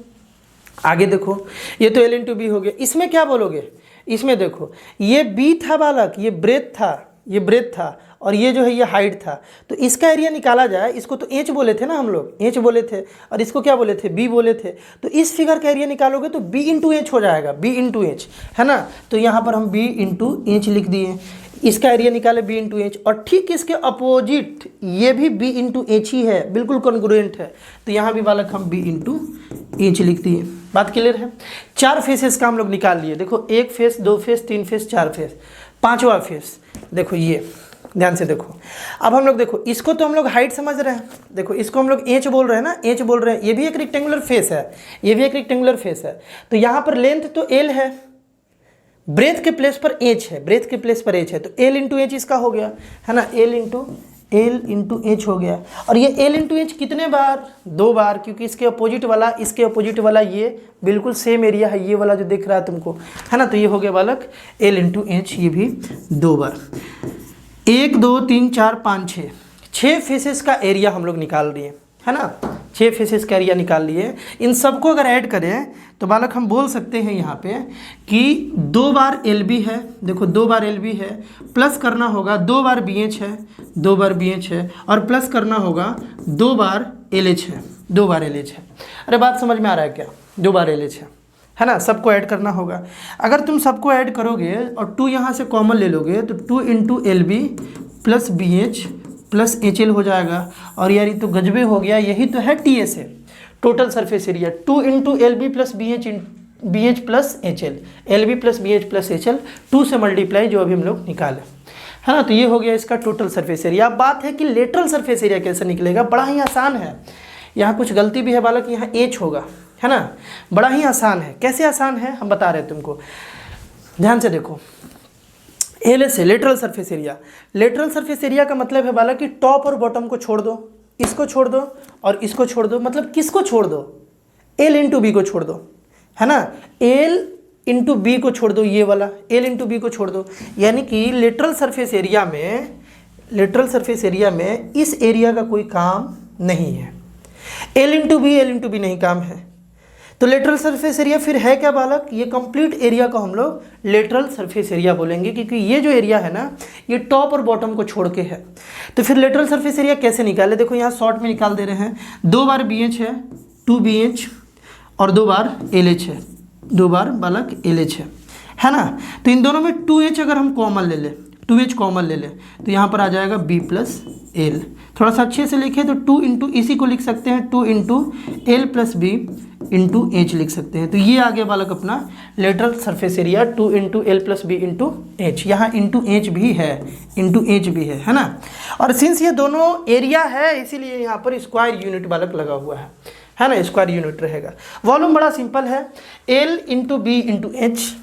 आगे देखो, ये तो L इंटू बी हो गया। इसमें क्या बोलोगे, इसमें देखो ये B था बालक, ये ब्रेथ था, ये ब्रेथ था, और ये जो है ये हाइट था। तो इसका एरिया निकाला जाए, इसको तो एच बोले थे ना हम लोग, एच बोले थे, और इसको क्या बोले थे, बी बोले थे। तो इस फिगर का एरिया निकालोगे तो बी इंटू एच हो जाएगा, बी इंटू एच, है ना। तो यहाँ पर हम बी इंटू एच लिख दिए, इसका एरिया निकाले बी इंटू एच, और ठीक इसके अपोजिट ये भी बी इंटू एच ही है, बिल्कुल कॉन्ग्रुएंट है। तो यहाँ भी बालक हम बी इंटू एच लिख दिए। बात क्लियर है। 4 फेसेस का हम लोग निकाल लिए। देखो 1 फेस, 2 फेस, 3 फेस, 4 फेस, 5वां फेस देखो, ये ध्यान से देखो। अब हम लोग देखो, इसको तो हम लोग हाइट समझ रहे हैं, देखो इसको हम लोग एच बोल रहे हैं ना, एच बोल रहे हैं। ये भी एक रेक्टेंगुलर फेस है, ये भी एक रेक्टेंगुलर फेस है। तो यहाँ पर लेंथ तो एल है, ब्रेथ के प्लेस पर एच है, ब्रेथ के प्लेस पर एच है, तो एल इंटू एच इसका हो गया, है ना। L into L into H हो गया। और ये एल इंटू एच कितने बार? 2 बार, क्योंकि इसके अपोजिट वाला इसके अपोजिट वाला ये बिल्कुल सेम एरिया है, ये वाला जो दिख रहा है तुमको, है ना। तो ये हो गया बालक एल इंटू एच, ये भी 2 बार। 1 2 3 4 5 6 फेसेस का एरिया हम लोग निकाल रहे हैं, है ना। 6 फेसेस का एरिया निकाल लिए। इन सबको अगर ऐड करें तो बालक हम बोल सकते हैं यहाँ पे कि 2 बार एल बी है, देखो 2 बार एल बी है, प्लस करना होगा 2 बार बी एच है, 2 बार बी एच है, और प्लस करना होगा 2 बार एल एच है, 2 बार एल एच है। अरे बात समझ में आ रहा है क्या? 2 बार एल एच है ना। सबको ऐड करना होगा। अगर तुम सबको ऐड करोगे और 2 यहाँ से कॉमन ले लोगे तो 2 into L B plus B H plus H L हो जाएगा। और यार ये तो गजबे हो गया, यही तो है T S A, total surface area. 2 into L B plus B H plus H L B plus B H plus H L, 2 से मल्टीप्लाई जो अभी हम लोग निकाले, है ना। तो ये हो गया इसका टोटल सरफेस एरिया। अब बात है कि लेटरल सरफेस एरिया कैसे निकलेगा। बड़ा ही आसान है, यहाँ कुछ गलती भी है बालक, यहाँ एच होगा, है ना। बड़ा ही आसान है। कैसे आसान है हम बता रहे हैं तुमको, ध्यान से देखो। एल से lateral surface area, lateral surface area का मतलब है बालक कि टॉप और बॉटम को छोड़ दो, इसको छोड़ दो और इसको छोड़ दो। मतलब किसको छोड़ दो? एल इंटू बी को छोड़ दो, है ना। एल इंटू बी को छोड़ दो, ये वाला एल इंटू बी को छोड़ दो। यानी कि लेटरल सरफेस एरिया में इस एरिया का कोई काम नहीं है। एल इंटू बी नहीं काम है। तो लेटरल सरफेस एरिया फिर है क्या बालक? ये कंप्लीट एरिया को हम लोग लेटरल सरफेस एरिया बोलेंगे, क्योंकि ये जो एरिया है ना ये टॉप और बॉटम को छोड़ के है। तो फिर लेटरल सरफेस एरिया कैसे निकाले? देखो यहाँ शॉर्ट में निकाल दे रहे हैं। 2 बार बी एच है, 2 बी एच, और 2 बार एल एच है, 2 बार बालक एल एच है ना। तो इन दोनों में 2h अगर हम कॉमन ले लें, 2h कॉमन ले लें तो यहाँ पर आ जाएगा b प्लस एल। थोड़ा सा अच्छे से लिखे तो 2 इंटू इसी को लिख सकते हैं, 2 into L plus B into H लिख सकते हैं। तो ये आ गया बालक अपना lateral surface area, 2 into L plus B into H. यहाँ इंटू एच भी है ना। और सिंस ये दोनों एरिया है इसीलिए यहाँ पर स्क्वायर यूनिट बालक लगा हुआ है ना, स्क्वायर यूनिट रहेगा। वॉल्यूम बड़ा सिंपल है, L into B into H.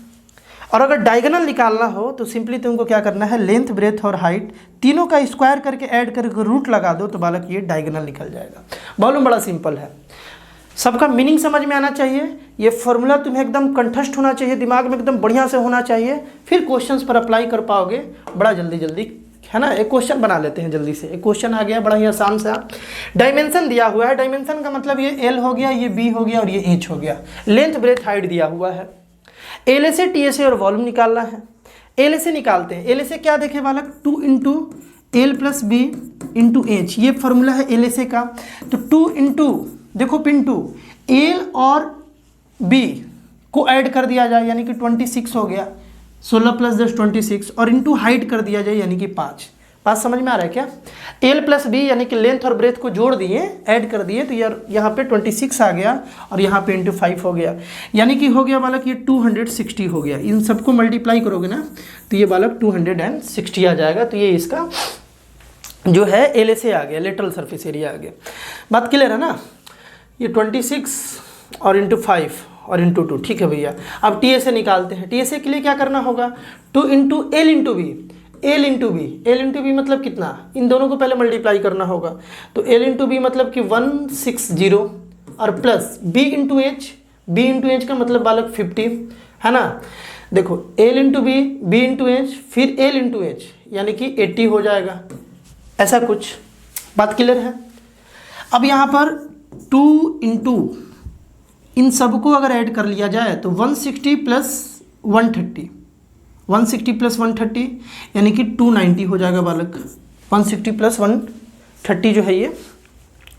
और अगर डायगोनल निकालना हो तो सिंपली तुमको क्या करना है, लेंथ ब्रेथ और हाइट तीनों का स्क्वायर करके ऐड करके रूट लगा दो तो बालक ये डायगोनल निकल जाएगा। वॉल्यूम बड़ा सिंपल है। सबका मीनिंग समझ में आना चाहिए, ये फॉर्मूला तुम्हें एकदम कंठस्थ होना चाहिए, दिमाग में एकदम बढ़िया से होना चाहिए, फिर क्वेश्चंस पर अप्लाई कर पाओगे बड़ा जल्दी, है ना। एक क्वेश्चन बना लेते हैं जल्दी से। एक क्वेश्चन आ गया बड़ा ही आसान सा। डायमेंशन दिया हुआ है, डायमेंशन का मतलब ये एल हो गया, ये बी हो गया और ये एच हो गया। लेंथ ब्रेथ हाइट दिया हुआ है। एल से टी एस और वॉल्यूम निकालना है। एल से निकालते हैं। एल से क्या देखे बालक, 2 into L plus B into H, ये फॉर्मूला है एल से का। तो 2 इंटू देखो पिंटू एल और बी को ऐड कर दिया जाए यानी कि 26 हो गया, 16 प्लस 10 26, और इंटू हाइट कर दिया जाए यानी कि 5। बात समझ में आ रहा है क्या? एल प्लस बी यानी कि लेंथ और ब्रेथ को जोड़ दिए, ऐड कर दिए, तो यार यहाँ पे 26 आ गया और यहाँ पे इंटू 5 हो गया, यानी कि हो गया बालक ये 260 हो गया। इन सबको मल्टीप्लाई करोगे ना तो ये बालक 260 आ जाएगा। तो ये इसका जो है एल से आ गया, लेटरल सरफेस एरिया आ गया। बात क्लियर है ना? ये 26 और इंटू 5 और इंटू 2, ठीक है भैया। अब टी से निकालते हैं। टी के लिए क्या करना होगा, 2 into L into B, L into B मतलब कितना, इन दोनों को पहले मल्टीप्लाई करना होगा। तो एल इंटू बी मतलब कि 160 और प्लस बी इंटू एच का मतलब बालक 50, है ना। देखो L into B into H फिर एल इंटू एच यानी कि 80 हो जाएगा, ऐसा कुछ। बात क्लियर है? अब यहाँ पर 2 इंटू इन सबको अगर ऐड कर लिया जाए तो 160 प्लस 130, 160 प्लस 130 यानी कि 290 हो जाएगा बालक। 160 प्लस 130 जो है ये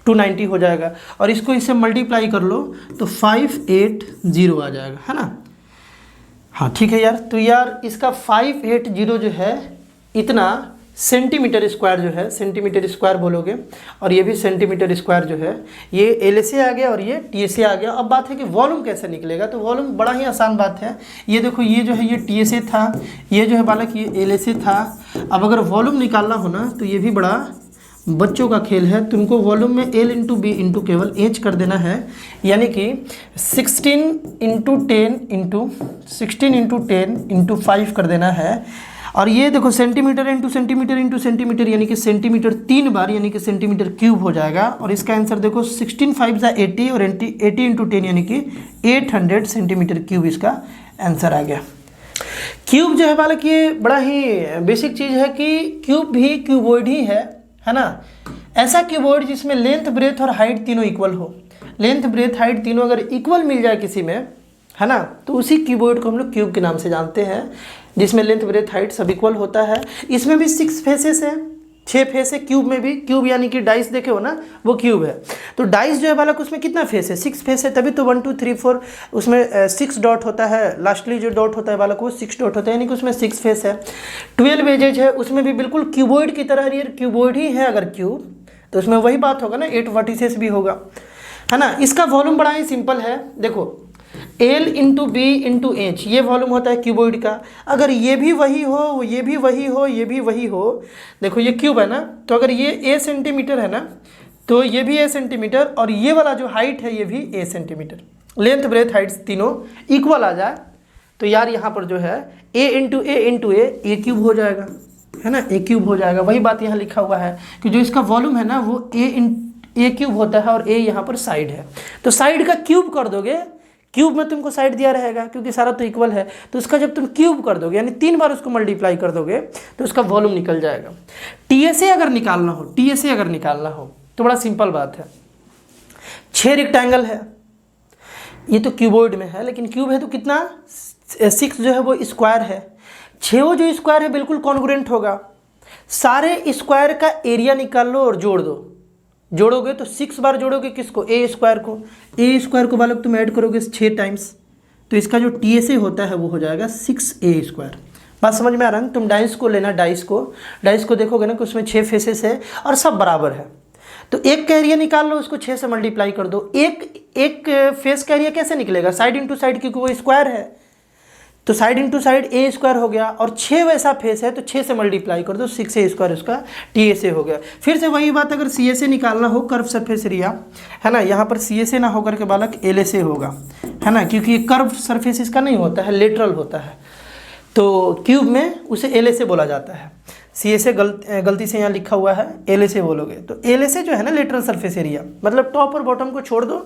290 हो जाएगा। और इसको इससे मल्टीप्लाई कर लो तो 580 आ जाएगा, है ना। हाँ ठीक है यार। तो यार इसका 580 जो है इतना सेंटीमीटर स्क्वायर जो है, सेंटीमीटर स्क्वायर बोलोगे, और ये भी सेंटीमीटर स्क्वायर जो है, ये एल से आ गया और ये टी से आ गया। अब बात है कि वॉल्यूम कैसे निकलेगा, तो वॉल्यूम बड़ा ही आसान बात है। ये देखो ये जो है ये टी से था, ये जो है बालक ये एल से था। अब अगर वॉल्यूम निकालना हो ना तो ये भी बड़ा बच्चों का खेल है। तुमको वॉल्यूम में एल इंटू बी इंटू केवल एच कर देना है, यानी कि 16 इंटू 10 इंटू 5 कर देना है। और ये देखो centimetre into centimetre into centimetre यानी कि सेंटीमीटर 3 बार यानी कि सेंटीमीटर क्यूब हो जाएगा। और इसका आंसर देखो 16 5 ज़ा 80 और 80 इंटू 10 यानी कि 800 सेंटीमीटर क्यूब इसका आंसर आ गया। क्यूब जो है बालक ये बड़ा ही बेसिक चीज़ है कि क्यूब भी क्यूबॉइड ही है ना। ऐसा क्यूबॉइड जिसमें लेंथ ब्रेथ और हाइट तीनों इक्वल हो। लेंथ ब्रेथ हाइट तीनों अगर इक्वल मिल जाए किसी में, है ना, तो उसी क्यूबॉइड को हम लोग क्यूब के नाम से जानते हैं, जिसमें लेंथ ब्रेथ हाइट सब इक्वल होता है। इसमें भी 6 फेसेस है, 6 फेस है क्यूब में भी। क्यूब यानी कि डाइस देखे हो ना, वो क्यूब है। तो डाइस जो है बालक उसमें कितना फेस है? 6 फेस है, तभी तो 1 2 3 4 उसमें 6 डॉट होता है। लास्टली जो डॉट होता है बालक वो 6 डॉट होता है, यानी कि उसमें 6 फेस है। 12 एजेज है, उसमें भी बिल्कुल क्यूबॉइड की तरह, ये क्यूबॉइड ही है अगर क्यूब, तो उसमें वही बात होगा ना, 8 वर्टिसेस भी होगा, है ना। इसका वॉल्यूम बड़ा ही सिंपल है, देखो L into B into H, ये वॉल्यूम होता है क्यूबॉइड का। अगर ये भी वही हो, ये भी वही हो, ये भी वही हो, देखो ये क्यूब है ना, तो अगर ये a सेंटीमीटर है ना, तो ये भी a सेंटीमीटर, और ये वाला जो हाइट है ये भी a centimetre. Length breadth Heights तीनों इक्वल आ जाए तो यार यहाँ पर जो है a इंटू ए क्यूब हो जाएगा, है ना, a क्यूब हो जाएगा। वही बात यहाँ लिखा हुआ है कि जो इसका वॉल्यूम है ना वो a क्यूब होता है, और a यहाँ पर साइड है, तो साइड का क्यूब कर दोगे। क्यूब में तुमको साइड दिया रहेगा क्योंकि सारा तो इक्वल है, तो उसका जब तुम क्यूब कर दोगे यानी 3 बार उसको मल्टीप्लाई कर दोगे तो उसका वॉल्यूम निकल जाएगा। टीएसए अगर निकालना हो तो बड़ा सिंपल बात है। 6 रेक्टेंगल है, ये तो क्यूबॉइड में है, लेकिन क्यूब है तो कितना 6 जो है वो स्क्वायर है। 6 जो स्क्वायर है बिल्कुल कॉन्ग्रुएंट होगा। सारे स्क्वायर का एरिया निकाल लो और जोड़ दो। जोड़ोगे तो 6 बार जोड़ोगे किसको? ए स्क्वायर को बालक तुम ऐड करोगे 6 टाइम्स, तो इसका जो टीएसए होता है वो हो जाएगा 6a स्क्वायर। बात समझ में आ रहा है? तुम डाइस को लेना, डाइस को देखोगे ना कि उसमें 6 फेसेस है और सब बराबर है, तो एक का एरिया निकाल लो, उसको 6 से मल्टीप्लाई कर दो। एक फेस का एरिया कैसे निकलेगा? साइड इंटू साइड, क्योंकि वो स्क्वायर है, तो साइड इंटू साइड ए स्क्वायर हो गया, और 6 वैसा फेस है तो 6 से मल्टीप्लाई कर दो, 6a स्क्वायर उसका टीएसए हो गया। फिर से वही बात, अगर सीएसए निकालना हो, कर्व सरफेस एरिया, है ना, यहाँ पर सीएसए ना होकर के बालक एलएसए होगा, है ना, क्योंकि ये कर्व सरफेस इसका नहीं होता है, लेटरल होता है, तो क्यूब में उसे एलएसए बोला जाता है। सीएसए गलती से यहाँ लिखा हुआ है, एलएसए बोलोगे, तो एलएसए जो है ना लेटरल सरफेस एरिया, मतलब टॉप और बॉटम को छोड़ दो,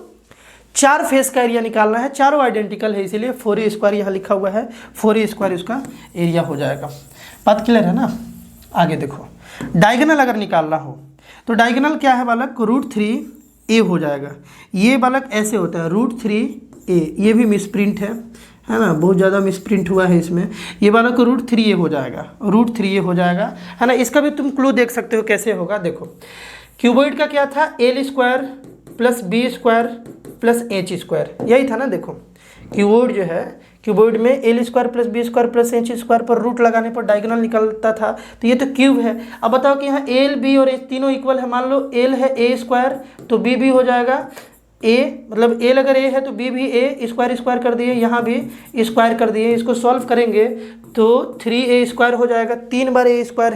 4 फेस का एरिया निकालना है, चारों आइडेंटिकल है, इसीलिए 4a स्क्वायर यहाँ लिखा हुआ है, 4a स्क्वायर उसका एरिया हो जाएगा। बात क्लियर है ना? आगे देखो, डायगोनल अगर निकालना हो तो डायगोनल क्या है बालक? √3a हो जाएगा। ये बालक ऐसे होता है √3a, ये भी मिसप्रिंट है ना, बहुत ज़्यादा मिसप्रिंट हुआ है इसमें। ये बालक √3a हो जाएगा, √3a हो जाएगा, है ना। इसका भी तुम क्लू देख सकते हो कैसे होगा। देखो क्यूबॉइड का क्या था? L square plus B square plus H square, यही था ना। देखो क्यूबॉइड जो है, क्यूबॉइड में L square plus B square plus H square पर रूट लगाने पर डायगोनल निकलता था, तो ये तो क्यूब है। अब बताओ कि यहाँ L B और H तीनों इक्वल है। मान लो L है a स्क्वायर तो b भी हो जाएगा a, मतलब L अगर a है तो b भी a, स्क्वायर कर दिए, यहाँ भी स्क्वायर कर दिए। इसको सॉल्व करेंगे तो 3a स्क्वायर हो जाएगा, 3 बार a स्क्वायर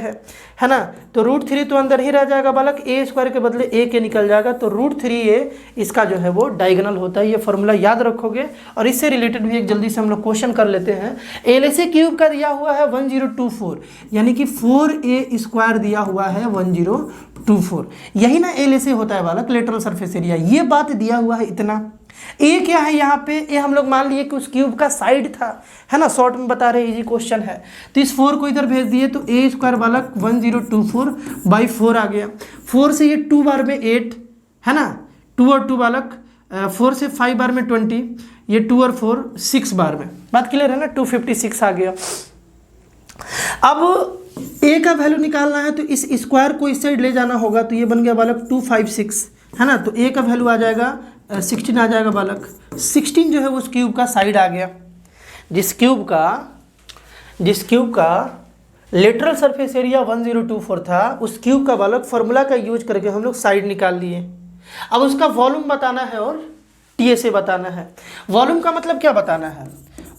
है ना, तो √3 तो अंदर ही रह जाएगा बालक, a स्क्वायर के बदले a के निकल जाएगा, तो √3a इसका जो है वो डायगोनल होता है। ये फॉर्मूला याद रखोगे, और इससे रिलेटेड भी एक जल्दी से हम लोग क्वेश्चन कर लेते हैं। एलएसए क्यूब का दिया हुआ है 1024, यानी कि 4a स्क्वायर दिया हुआ है 1024, यही ना एलएसए होता है बालक, लेटरल सरफेस एरिया। ये बात दिया हुआ है इतना। ए क्या है यहाँ पे? ए हम लोग मान लिए कि उस क्यूब का साइड था, है ना, शॉर्ट में बता रहे, इजी क्वेश्चन है, तो इस 4 को इधर भेज दिए, तो a स्क्वायर बालक 1024/4 आ गया। 4 से ये 2 बार में 8, है ना, 2 और 2 बालक 4 से 5 बार में 20, ये 2 और 4 6 बार में। बात क्लियर है ना? 256 आ गया। अब a का वैल्यू निकालना है तो इस स्क्वायर को इस साइड ले जाना होगा, तो ये बन गया बालक 256, है ना, तो a का वैल्यू आ जाएगा 16 आ जाएगा बालक। 16 जो है उस क्यूब का साइड आ गया। जिस क्यूब का लेटरल सरफेस एरिया 1024 था, उस क्यूब का बालक फॉर्मूला का यूज करके हम लोग साइड निकाल लिए। अब उसका वॉल्यूम बताना है और टीएसए बताना है। वॉल्यूम का मतलब क्या बताना है?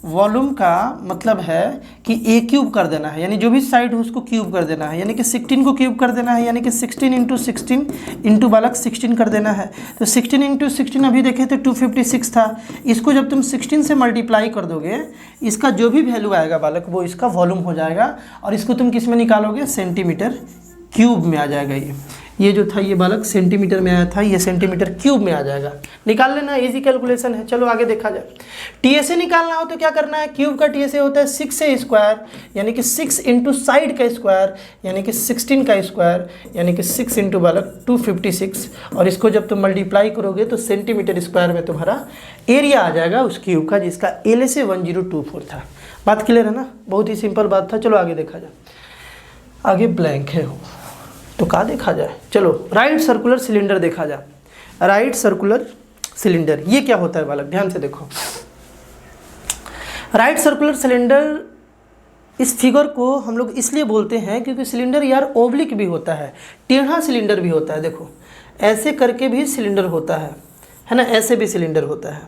वॉल्यूम का मतलब है कि ए क्यूब कर देना है, यानी जो भी साइड हो उसको क्यूब कर देना है, यानी कि 16 को क्यूब कर देना है, यानी कि 16 इंटू 16 इंटू बालक 16 कर देना है। तो 16 इंटू 16 अभी देखें तो 256 था, इसको जब तुम 16 से मल्टीप्लाई कर दोगे, इसका जो भी वैल्यू आएगा बालक वो इसका वॉल्यूम हो जाएगा, और इसको तुम किस में निकालोगे, सेंटीमीटर क्यूब में आ जाएगा। ये जो था ये बालक सेंटीमीटर में आया था, ये सेंटीमीटर क्यूब में आ जाएगा। निकाल लेना, इजी कैलकुलेशन है। चलो आगे देखा जाए। टीएसए निकालना हो तो क्या करना है, क्यूब का टीएसए होता है 6 स्क्वायर, यानी कि 6 इंटू साइड का स्क्वायर, यानी कि 16 का स्क्वायर, यानी कि 6 इंटू बालक 256, और इसको जब तुम मल्टीप्लाई करोगे तो सेंटीमीटर स्क्वायर में तुम्हारा एरिया आ जाएगा उस क्यूब का, जिसका LSA 1024 था। बात क्लियर है ना, बहुत ही सिंपल बात था। चलो आगे देखा जाए। आगे ब्लैंक है तो क्या देखा जाए, चलो राइट सर्कुलर सिलेंडर देखा जाए। राइट सर्कुलर सिलेंडर ये क्या होता है बालक, ध्यान से देखो। राइट सर्कुलर सिलेंडर, इस फिगर को हम लोग इसलिए बोलते हैं क्योंकि सिलेंडर यार ओब्लिक भी होता है, टेढ़ा सिलेंडर भी होता है। देखो ऐसे करके भी सिलेंडर होता है ना, ऐसे भी सिलेंडर होता है।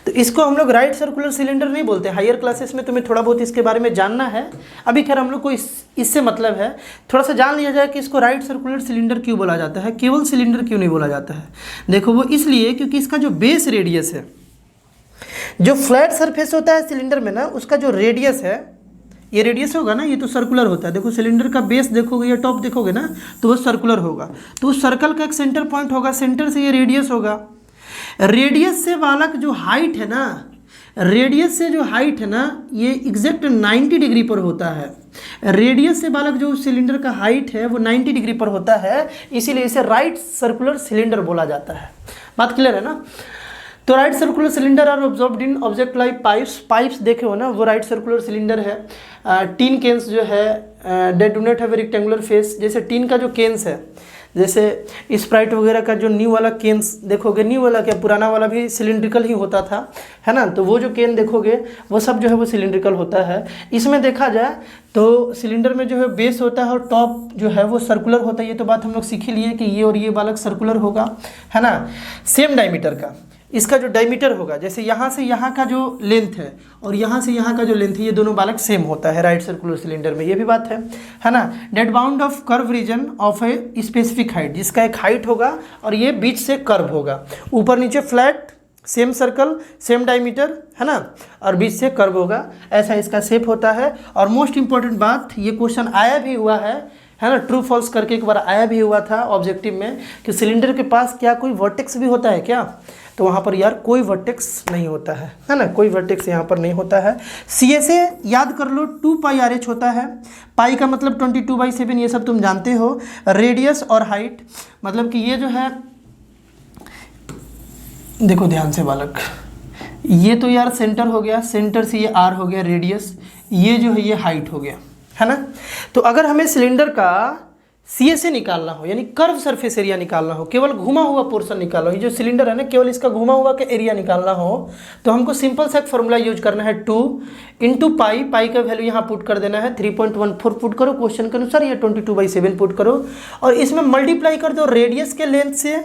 तो इसको हम लोग राइट सर्कुलर सिलेंडर नहीं बोलते। हायर क्लासेस में तुम्हें थोड़ा बहुत इसके बारे में जानना है, अभी खैर हम लोग को इससे मतलब है थोड़ा सा जान लिया जाए कि इसको राइट सर्कुलर सिलेंडर क्यों बोला जाता है, केवल सिलेंडर क्यों नहीं बोला जाता है। देखो वो इसलिए क्योंकि इसका जो बेस रेडियस है, जो फ्लैट सरफेस होता है सिलेंडर में ना, उसका जो रेडियस है, ये रेडियस होगा ना, ये तो सर्कुलर होता है। देखो सिलेंडर का बेस देखोगे या टॉप देखोगे ना, तो वो सर्कुलर होगा। तो उस सर्कल का एक सेंटर पॉइंट होगा, सेंटर से ये रेडियस होगा। रेडियस से बालक जो हाइट है ना, रेडियस से जो हाइट है ना, ये एग्जैक्ट 90 डिग्री पर होता है। रेडियस से बालक जो सिलेंडर का हाइट है वो 90 डिग्री पर होता है, इसीलिए इसे राइट सर्कुलर सिलेंडर बोला जाता है। बात क्लियर है ना। तो right circular cylinder are observed in object like pipes. Pipes देखे हो ना, वो राइट सर्कुलर सिलेंडर है। टीन केन्स जो है they do not have a rectangular face. जैसे टीन का जो केन्स है, जैसे स्प्राइट वगैरह का जो न्यू वाला केन्स देखोगे, न्यू वाला क्या पुराना वाला भी सिलिंड्रिकल ही होता था, है ना। तो वो जो केन देखोगे वो सब जो है वो सिलिंड्रिकल होता है। इसमें देखा जाए तो सिलेंडर में जो है बेस होता है और टॉप जो है वो सर्कुलर होता है। ये तो बात हम लोग सीख ही लिए कि ये और ये बालक सर्कुलर होगा, है ना, सेम डायमीटर का। इसका जो डायमीटर होगा, जैसे यहाँ से यहाँ का जो लेंथ है और यहाँ से यहाँ का जो लेंथ है, ये दोनों बालक सेम होता है राइट सर्कुलर सिलेंडर में, ये भी बात है ना। That bound of curve region of a specific height, जिसका एक हाइट होगा और ये बीच से कर्व होगा, ऊपर नीचे flat, same circle, same diameter, है ना, और बीच से कर्व होगा, ऐसा इसका शेप होता है। और मोस्ट इंपॉर्टेंट बात, ये क्वेश्चन आया भी हुआ है ना, ट्रू फॉल्स करके एक बार आया भी हुआ था ऑब्जेक्टिव में कि सिलेंडर के पास क्या कोई वर्टेक्स भी होता है क्या, तो वहाँ पर यार कोई वर्टेक्स नहीं होता है ना, कोई वर्टेक्स यहाँ पर नहीं होता है। CSA याद कर लो 2πRH होता है। पाई का मतलब 22/7, ये सब तुम जानते हो। रेडियस और हाइट, मतलब कि ये जो है, देखो ध्यान से बालक, ये तो यार सेंटर हो गया, सेंटर से ये R हो गया रेडियस, ये जो है ये हाइट हो गया, है ना। तो अगर हमें सिलेंडर का CSA निकालना हो, यानी कर्व सरफेस एरिया निकालना हो, केवल घुमा हुआ पोर्शन निकालना हो, ये जो सिलेंडर है ना केवल इसका घुमा हुआ का एरिया निकालना हो, तो हमको सिंपल सा एक फॉर्मूला यूज करना है, 2 इंटू पाई। पाई का वैल्यू यहाँ पुट कर देना है 3.14 पुट करो क्वेश्चन के अनुसार, ये 22/7 पुट करो, और इसमें मल्टीप्लाई कर दो रेडियस के लेंथ से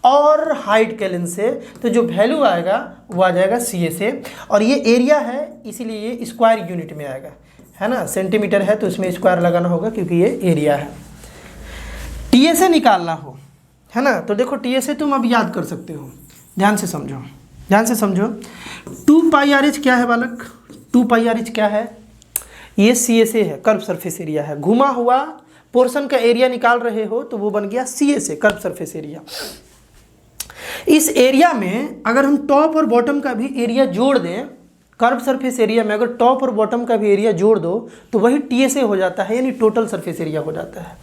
और हाइट के लेंथ से, तो जो वैल्यू आएगा वो आ जाएगा CSA। और ये एरिया है इसीलिए ये स्क्वायर यूनिट में आएगा, है ना। सेंटीमीटर है तो इसमें स्क्वायर लगाना होगा क्योंकि ये एरिया है। TSA निकालना हो, है ना, तो देखो TSA तुम अब याद कर सकते हो, ध्यान से समझो, ध्यान से समझो। 2πRH क्या है बालक, 2πRH क्या है, ये CSA है, कर्व सरफेस एरिया है। घुमा हुआ पोर्शन का एरिया निकाल रहे हो तो वो बन गया CSA, कर्व सरफेस एरिया। इस एरिया में अगर हम टॉप और बॉटम का भी एरिया जोड़ दें, कर्व सरफेस एरिया में अगर टॉप और बॉटम का भी एरिया जोड़ दो तो वही TSA हो जाता है, यानी टोटल सरफेस एरिया हो जाता है।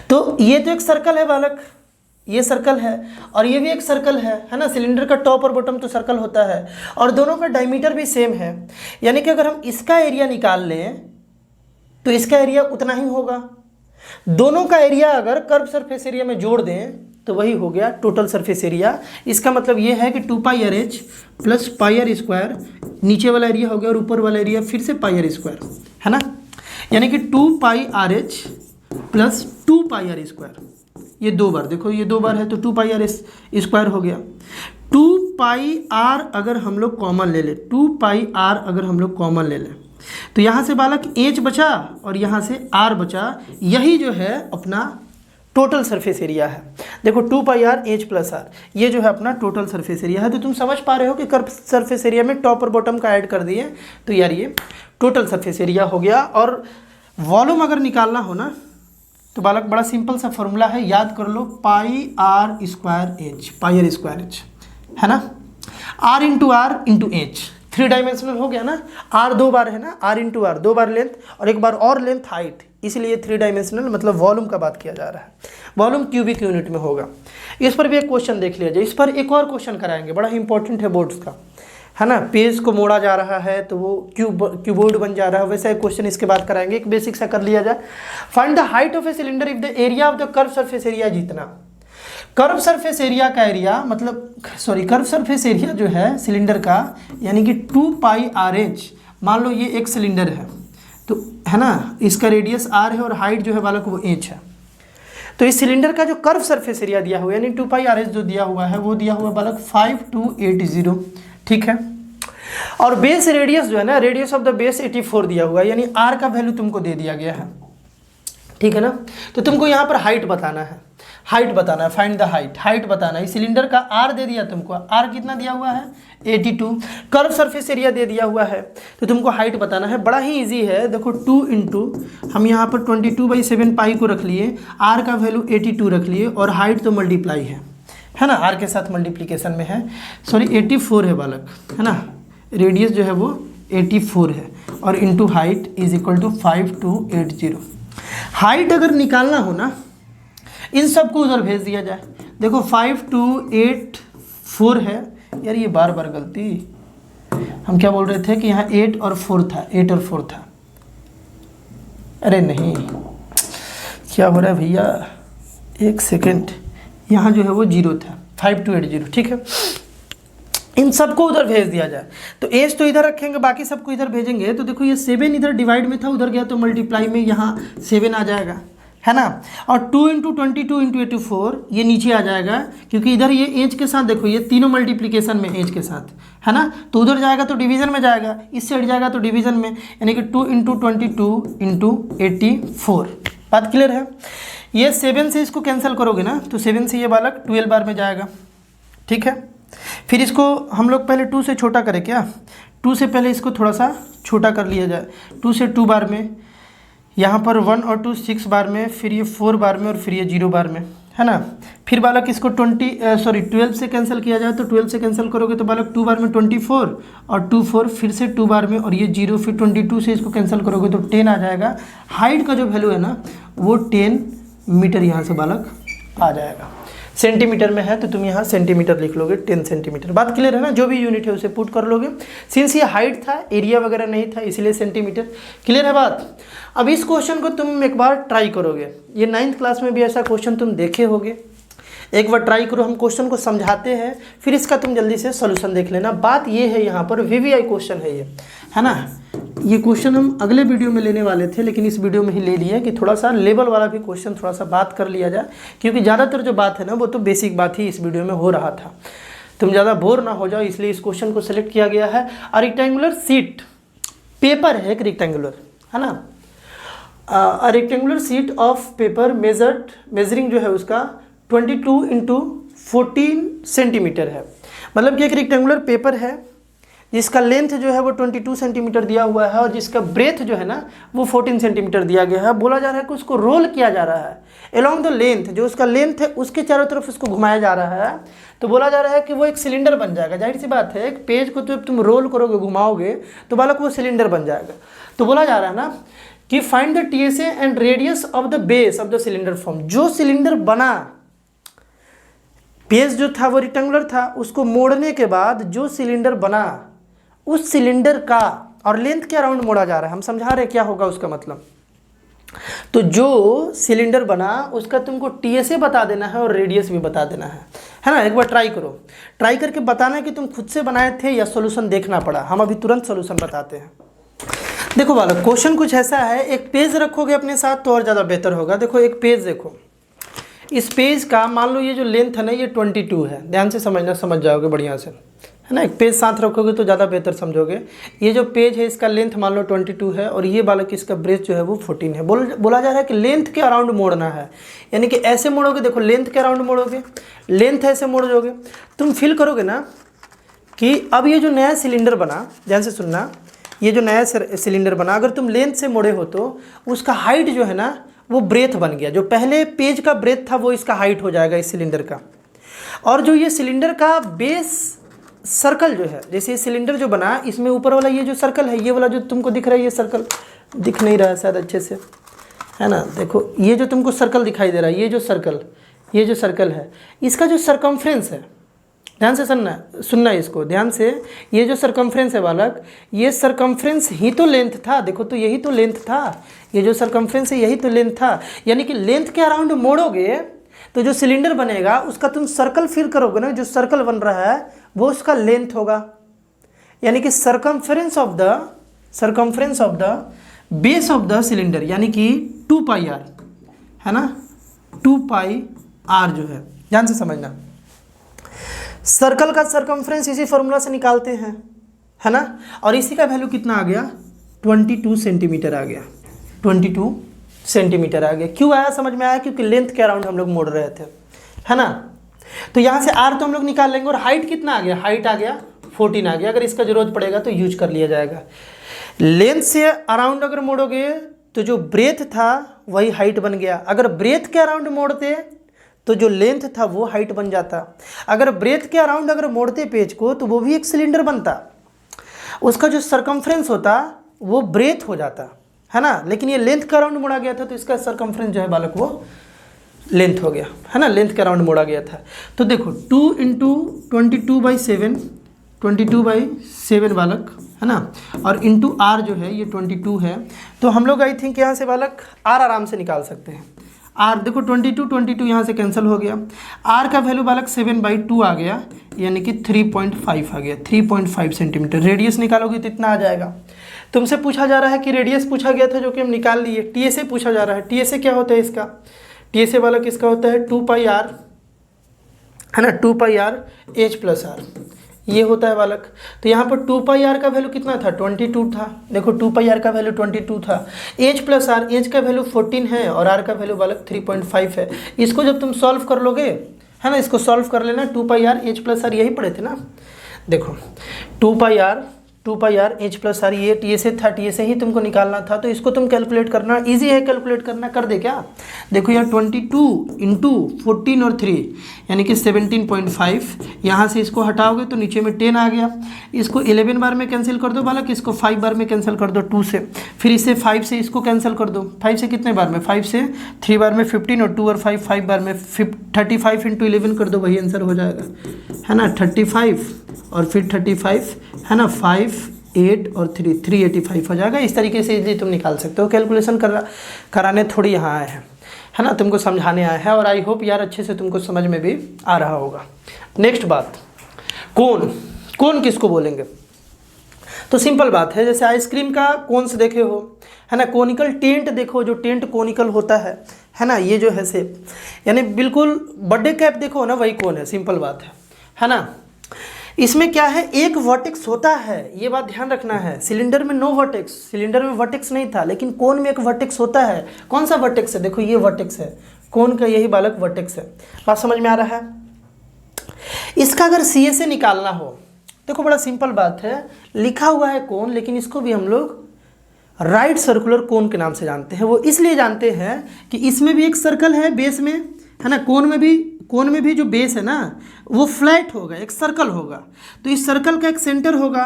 तो ये तो एक सर्कल है बालक, ये सर्कल है और ये भी एक सर्कल है ना। सिलेंडर का टॉप और बॉटम तो सर्कल होता है और दोनों का डायमीटर भी सेम है, यानी कि अगर हम इसका एरिया निकाल लें तो इसका एरिया उतना ही होगा। दोनों का एरिया अगर कर्व सरफेस एरिया में जोड़ दें तो वही हो गया टोटल सरफेस एरिया। इसका मतलब ये है कि 2πRH प्लस πr स्क्वायर, नीचे वाला एरिया हो गया और ऊपर वाला एरिया फिर से πr स्क्वायर, है ना, यानी कि 2πRH प्लस 2πr स्क्वायर। ये दो बार देखो, ये दो बार है तो 2πr स्क्वायर हो गया। 2 पाई आर अगर हम लोग कॉमन ले लें, 2 पाई आर अगर हम लोग कॉमन ले लें तो यहाँ से बालक एच बचा और यहाँ से आर बचा, यही जो है अपना टोटल सरफेस एरिया है। देखो 2 पाई आर एच प्लस आर, ये जो है अपना टोटल सरफेस एरिया है। तो तुम समझ पा रहे हो कि कर्व सरफेस एरिया में टॉप और बॉटम का ऐड कर दिए, तो यार ये टोटल सरफेस एरिया हो गया। और वॉल्यूम अगर निकालना हो ना तो बालक बड़ा सिंपल सा फॉर्मूला है, याद कर लो, pi are square h, pi are square h, है ना, आर इंटू एच, 3 डायमेंशनल हो गया ना। आर 2 बार है ना, आर इंटू आर 2 बार लेंथ और 1 बार और लेंथ हाइट, इसलिए 3 डायमेंशनल मतलब वॉल्यूम का बात किया जा रहा है। वॉल्यूम क्यूबिक यूनिट में होगा। इस पर भी एक क्वेश्चन देख लिया जाए, इस पर एक और क्वेश्चन कराएंगे, बड़ा इंपॉर्टेंट है बोर्ड्स का, है ना। पेज को मोड़ा जा रहा है तो वो क्यूबोर्ड बन जा रहा है, वैसा एक क्वेश्चन इसके बाद कराएंगे। एक बेसिक सा कर लिया जाए, find the height of a cylinder if the area of the curve surface area जितना। कर्व सरफेस एरिया का एरिया मतलब कर्व सरफेस एरिया जो है सिलेंडर का, यानी कि 2 पाई आर एच, मान लो ये एक सिलेंडर है तो, है ना, इसका रेडियस आर है और हाइट जो है बालक वो एच है। तो इस सिलेंडर का जो कर्व सरफेस एरिया दिया हुआ है यानी 2 पाई आर एच जो दिया हुआ है वो दिया हुआ बालक 5280, ठीक है। और बेस रेडियस जो है ना, रेडियस ऑफ द बेस 84 दिया हुआ है, यानी आर का वैल्यू तुमको दे दिया गया है, ठीक है ना। तो तुमको यहाँ पर हाइट बताना है, हाइट बताना है, फाइंड द हाइट बताना है। इस सिलेंडर का आर दे दिया तुमको, आर कितना दिया हुआ है 82, कर्व सरफेस एरिया दे दिया हुआ है, तो तुमको हाइट बताना है। बड़ा ही इजी है, देखो 2 इंटू हम यहाँ पर 22/7 पाई को रख लिए, आर का वैल्यू 82 रख लिए और हाइट तो मल्टीप्लाई है ना, आर के साथ मल्टीप्लीकेशन में है, 84 है बालक, है ना, रेडियस जो है वो 84 है और into height is equal to 5280। Height अगर निकालना हो ना, इन सबको उधर भेज दिया जाए। देखो 5284 है, यार ये बार बार गलती, हम क्या बोल रहे थे कि यहाँ 8 और 4 था, 8 और 4 था, अरे नहीं, क्या हो रहा है भैया, एक सेकेंड, यहाँ जो है वो 0 था, 5280, ठीक है। इन सबको उधर भेज दिया जाए, तो एज तो इधर रखेंगे, बाकी सबको इधर भेजेंगे। तो देखो ये 7 इधर डिवाइड में था, उधर गया तो मल्टीप्लाई में यहाँ 7 आ जाएगा, है ना। और 2 इंटू 22 इंटू 84 ये नीचे आ जाएगा, क्योंकि इधर ये एज के साथ देखो ये तीनों मल्टीप्लिकेशन में एज के साथ, है ना, तो उधर जाएगा तो डिवीजन में जाएगा, इस साइड जाएगा तो डिवीजन में, यानी कि 2 इंटू 22 इंटू 84। बात क्लियर है। ये 7 से इसको कैंसिल करोगे ना तो 7 से ये बालक 12 बार में जाएगा, ठीक है। फिर इसको हम लोग पहले 2 से छोटा करें क्या, 2 से पहले इसको थोड़ा सा छोटा कर लिया जाए, 2 से 2 बार में, यहाँ पर 1 और 2 6 बार में, फिर ये 4 बार में और फिर ये 0 बार में, है ना। फिर बालक इसको 12 से कैंसिल किया जाए तो 12 से कैंसिल करोगे तो बालक 2 बार में 24 और 2 4 फिर से 2 बार में और ये 0, फिर 22 से इसको कैंसिल करोगे तो 10 आ जाएगा। हाइट का जो वैल्यू है ना वो 10 मीटर यहाँ से बालक आ जाएगा। सेंटीमीटर में है तो तुम यहाँ सेंटीमीटर लिख लोगे, 10 सेंटीमीटर। बात क्लियर है ना, जो भी यूनिट है उसे पुट कर लोगे। सिंस ये हाइट था, एरिया वगैरह नहीं था, इसलिए सेंटीमीटर। क्लियर है बात। अब इस क्वेश्चन को तुम एक बार ट्राई करोगे, ये 9th क्लास में भी ऐसा क्वेश्चन तुम देखे होगे, एक बार ट्राई करो। हम क्वेश्चन को समझाते हैं, फिर इसका तुम जल्दी से सोल्यूशन देख लेना। बात ये है, यहाँ पर VVI क्वेश्चन है ये, है ना। ये क्वेश्चन हम अगले वीडियो में लेने वाले थे, लेकिन इस वीडियो में ही ले लिए कि थोड़ा सा लेवल वाला भी क्वेश्चन थोड़ा सा बात कर लिया जाए, क्योंकि ज़्यादातर जो बात है ना वो तो बेसिक बात ही इस वीडियो में हो रहा था। तुम ज़्यादा बोर ना हो जाओ, इसलिए इस क्वेश्चन को सिलेक्ट किया गया है। और रेक्टेंगुलर सीट पेपर है एक रेक्टेंगुलर, है ना, rectangular seat of paper measuring जो है उसका 22 इंटू 14 सेंटीमीटर है। मतलब कि एक रेक्टेंगुलर पेपर है जिसका लेंथ जो है वो 22 सेंटीमीटर दिया हुआ है और जिसका ब्रेथ जो है ना वो 14 सेंटीमीटर दिया गया है। बोला जा रहा है कि उसको रोल किया जा रहा है एलोंग द लेंथ, जो उसका लेंथ है उसके चारों तरफ उसको घुमाया जा रहा है। तो बोला जा रहा है कि वो एक सिलेंडर बन जाएगा। जाहिर सी बात है, एक पेज को जब तुम रोल करोगे, घुमाओगे, तो बालक वो सिलेंडर बन जाएगा। तो बोला जा रहा है ना कि find the TSA and radius of the base of the cylinder form. जो सिलेंडर बना, पेज जो था वो रेक्टेंगुलर था, उसको मोड़ने के बाद जो सिलेंडर बना उस सिलेंडर का, और लेंथ के अराउंड मोड़ा जा रहा है, हम समझा रहे हैं क्या होगा उसका मतलब। तो जो सिलेंडर बना उसका तुमको TSA बता देना है और रेडियस भी बता देना है ना। एक बार ट्राई करो, ट्राई करके बताना है कि तुम खुद से बनाए थे या सॉल्यूशन देखना पड़ा। हम अभी तुरंत सॉल्यूशन बताते हैं। देखो बालक, क्वेश्चन कुछ ऐसा है, एक पेज रखोगे अपने साथ तो और ज़्यादा बेहतर होगा। देखो एक पेज देखो, इस पेज का मान लो ये जो लेंथ है ना ये 22 है, ध्यान से समझना, समझ जाओगे बढ़िया से, है ना। एक पेज साथ रखोगे तो ज़्यादा बेहतर समझोगे। ये जो पेज है इसका लेंथ मान लो 22 है और ये बालक इसका ब्रेथ जो है वो 14 है। बोला जा रहा है कि लेंथ के अराउंड मोड़ना है, यानी कि ऐसे मोड़ोगे, देखो लेंथ के अराउंड मोड़ोगे, लेंथ ऐसे मोड़ दोगे, तुम फील करोगे ना कि अब ये जो नया सिलेंडर बना, ध्यान से सुनना, ये जो नया सिलेंडर बना अगर तुम लेंथ से मोड़े हो तो उसका हाइट जो है ना वो ब्रेथ बन गया। जो पहले पेज का ब्रेथ था वो इसका हाइट हो जाएगा इस सिलेंडर का। और जो ये सिलेंडर का बेस सर्कल जो है, जैसे ये सिलेंडर जो बना इसमें ऊपर वाला ये जो सर्कल है, ये वाला जो तुमको दिख रहा है, ये सर्कल दिख नहीं रहा है शायद अच्छे से, है ना। देखो ये जो तुमको सर्कल दिखाई दे रहा है, ये जो सर्कल है इसका जो सरकमफ्रेंस है, ध्यान से सुनना इसको ध्यान से, ये जो सरकमफ्रेंस है बालक, ये सरकमफ्रेंस ही तो लेंथ था। देखो तो यही तो लेंथ था, ये जो सरकमफ्रेंस है यही तो लेंथ था। यानी कि लेंथ के अराउंड मोड़ोगे तो जो सिलेंडर बनेगा उसका तुम सर्कल फील करोगे ना, जो सर्कल बन रहा है वो उसका लेंथ होगा। यानी कि circumference of the base of the cylinder, यानी कि 2 पाई आर, है ना, 2 पाई आर जो है, ध्यान से समझना। सर्कल का सरकमफ्रेंस इसी फॉर्मूला से निकालते हैं, है ना। और इसी का वैल्यू कितना आ गया, 22 सेंटीमीटर आ गया, 22 सेंटीमीटर आ गया। क्यों आया समझ में आया, क्योंकि लेंथ के अराउंड हम लोग मोड़ रहे थे, है ना। तो यहाँ से आर तो हम लोग निकाल लेंगे और हाइट कितना आ गया, हाइट आ गया 14 आ गया। अगर इसका जरूरत पड़ेगा तो यूज कर लिया जाएगा। लेंथ से अराउंड अगर मोड़ोगे तो जो ब्रेथ था वही हाइट बन गया। अगर ब्रेथ के अराउंड मोड़ते तो जो लेंथ था वो हाइट बन जाता। अगर ब्रेथ के अराउंड अगर मोड़ते पेज को तो वो भी एक सिलेंडर बनता, उसका जो सरकमफ्रेंस होता वो ब्रेथ हो जाता, है ना। लेकिन ये लेंथ के अराउंड मोड़ा गया था तो इसका सरकमफ्रेंस जो है बालक वो लेंथ हो गया, है ना, लेंथ के अराउंड मोड़ा गया था। तो देखो 2 × 22/7, 22/7 बालक, है ना, और इंटू आर जो है ये 22 है। तो हम लोग आई थिंक यहाँ से बालक आर आराम से निकाल सकते हैं। आर देखो 22 यहाँ से कैंसिल हो गया। आर का वैल्यू बालक 7/2 आ गया, यानी कि 3.5 आ गया, 3.5 सेंटीमीटर। रेडियस निकालोगे तो इतना आ जाएगा। तुमसे पूछा जा रहा है कि रेडियस पूछा गया था जो कि हम निकाल लिए। टीएसए पूछा जा रहा है। टीएसए क्या होता है इसका, टीएसए बालक इसका होता है 2 पाई आर, है ना, 2 पाई आर एच प्लस आर, ये होता है बालक। तो यहाँ पर 2 पाई आर का वैल्यू कितना था, 22 था। देखो 2 पाई आर का वैल्यू 22 था। एच प्लस आर, एच का वैल्यू 14 है और आर का वैल्यू बालक 3.5 है। इसको जब तुम सॉल्व कर लोगे, है ना, इसको सॉल्व कर लेना। 2 पाई आर एच प्लस आर यही पढ़े थे ना। देखो 2 पाई आर एच प्लस आर, ये टीएसए था, टीएसए ही तुमको निकालना था। तो इसको तुम कैलकुलेट करना, इजी है कैलकुलेट करना, कर दे क्या। देखो यार 22 × 14 और 3 यानी कि 17.5। यहाँ से इसको हटाओगे तो नीचे में 10 आ गया। इसको 11 बार में कैंसिल कर दो बालक, इसको 5 बार में कैंसिल कर दो 2 से, फिर इसे 5 से इसको कैंसिल कर दो। 5 से कितने बार में, 5 से 3 बार में 15 और 2 और 5 बार में 35 × 11 कर दो, वही आंसर हो जाएगा, है ना। 35 और फिर 35, है ना, 5, 8 और 3, 385 हो जाएगा। इस तरीके से इजीली तुम निकाल सकते हो। कैलकुलेशन कराने थोड़ी यहाँ आए हैं, है ना, तुमको समझाने आया है। और आई होप यार अच्छे से तुमको समझ में भी आ रहा होगा। नेक्स्ट बात, कोन किसको बोलेंगे। तो सिंपल बात है, जैसे आइसक्रीम का कोन्स देखे हो, है ना, कोनिकल टेंट देखो, जो टेंट कोनिकल होता है ना, ये जो है शेप, यानी बिल्कुल बर्थडे कैप देखो ना, वही कोन है। सिंपल बात है ना। इसमें क्या है, एक वर्टेक्स होता है, ये बात ध्यान रखना है। सिलेंडर में नो वर्टेक्स, सिलेंडर में वर्टेक्स नहीं था, लेकिन कोन में एक वर्टेक्स होता है। कौन सा वर्टेक्स है, देखो ये वर्टेक्स है, कोन का यही बालक वर्टेक्स है। बात समझ में आ रहा है। इसका अगर सीए से निकालना हो, देखो बड़ा सिंपल बात है, लिखा हुआ है कोन, लेकिन इसको भी हम लोग राइट सर्कुलर कोन के नाम से जानते हैं। वो इसलिए जानते हैं कि इसमें भी एक सर्कल है बेस में, है ना, कोन में भी जो बेस है ना वो फ्लैट होगा, एक सर्कल होगा। तो इस सर्कल का एक सेंटर होगा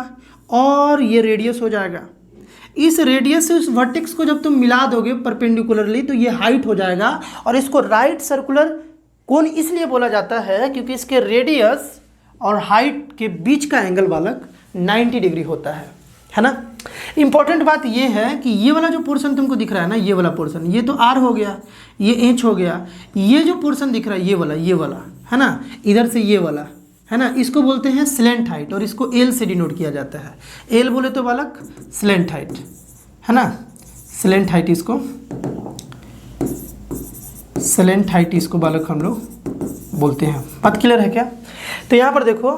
और ये रेडियस हो जाएगा। इस रेडियस से उस वर्टेक्स को जब तुम मिला दोगे परपेंडिकुलरली तो ये हाइट हो जाएगा। और इसको राइट सर्कुलर कोन इसलिए बोला जाता है क्योंकि इसके रेडियस और हाइट के बीच का एंगल बालक 90 डिग्री होता है ना। इंपॉर्टेंट बात ये है कि ये वाला जो पोर्शन तुमको दिख रहा है ना, ये वाला पोर्शन, ये तो आर हो गया, ये एच हो गया। ये जो पोर्शन दिख रहा है ये वाला है ना, इधर से ये वाला, है ना, इसको बोलते हैं स्लेंट हाइट और इसको एल से डिनोट किया जाता है। एल बोले तो बालक स्लेंट हाइट, है ना, स्लेंट हाइट, इसको स्लेंट हाइट इसको बालक हम लोग बोलते हैं। बात क्लियर है क्या? तो यहाँ पर देखो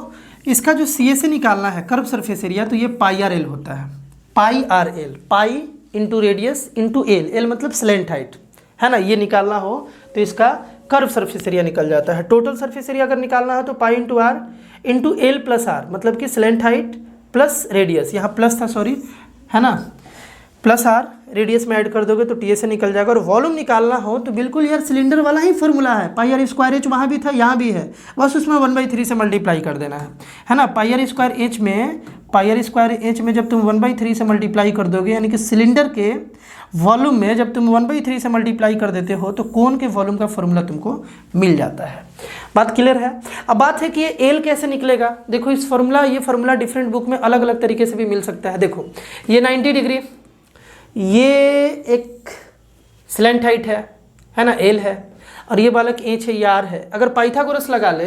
इसका जो सी से निकालना है कर्व सरफेस एरिया, तो ये पाई आर एल होता है, pi r l, pi into radius into l, l मतलब स्लेंट हाइट है ना, ये निकालना हो तो इसका कर्व सरफेस एरिया निकल जाता है। टोटल सरफेस एरिया अगर निकालना है तो pi into R into L plus R, मतलब कि स्लेंट हाइट प्लस रेडियस, यहाँ प्लस था सॉरी है ना, प्लस आर रेडियस में ऐड कर दोगे तो टी से निकल जाएगा। और वॉल्यूम निकालना हो तो बिल्कुल यार सिलेंडर वाला ही फॉर्मूला है, पाई आर स्क्वायर एच वहाँ भी था यहाँ भी है, बस उसमें 1/3 से मल्टीप्लाई कर देना है ना। पाई आर स्क्वायर एच में जब तुम 1/3 से मल्टीप्लाई कर दोगे, यानी कि सिलेंडर के वॉल्यूम में जब तुम 1/3 से मल्टीप्लाई कर देते हो तो कोन के वॉल्यूम का फॉर्मूला तुमको मिल जाता है। बात क्लियर है? अब बात है कि ये एल कैसे निकलेगा। देखो इस फॉर्मूला, ये फॉर्मूला डिफरेंट बुक में अलग अलग तरीके से भी मिल सकता है। देखो ये 90 डिग्री, ये एक स्लेंट हाइट है ना, एल है, और ये बालक एच है, ये आर है। अगर पाइथागोरस लगा ले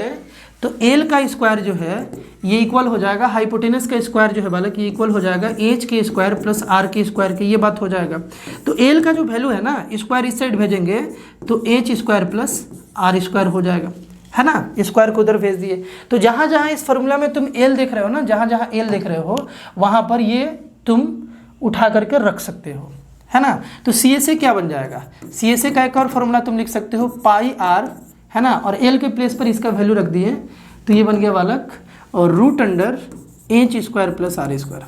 तो एल का स्क्वायर जो है ये इक्वल हो जाएगा, हाइपोटेनस का स्क्वायर जो है बालक ये इक्वल हो जाएगा एच के स्क्वायर प्लस आर के स्क्वायर के, ये बात हो जाएगा। तो एल का जो वैल्यू है ना, स्क्वायर इस साइड भेजेंगे तो H square plus R square हो जाएगा, है ना, स्क्वायर को उधर भेज दिए। तो जहाँ जहाँ इस फॉर्मूला में तुम एल देख रहे हो ना, जहाँ जहाँ एल देख रहे हो वहाँ पर ये तुम उठा करके रख सकते हो, है ना। तो सी एस ए क्या बन जाएगा, सी एस ए का एक और फॉर्मूला तुम लिख सकते हो पाई आर, है ना, और एल के प्लेस पर इसका वैल्यू रख दिए तो ये बन गया बालक और root under H square plus R square,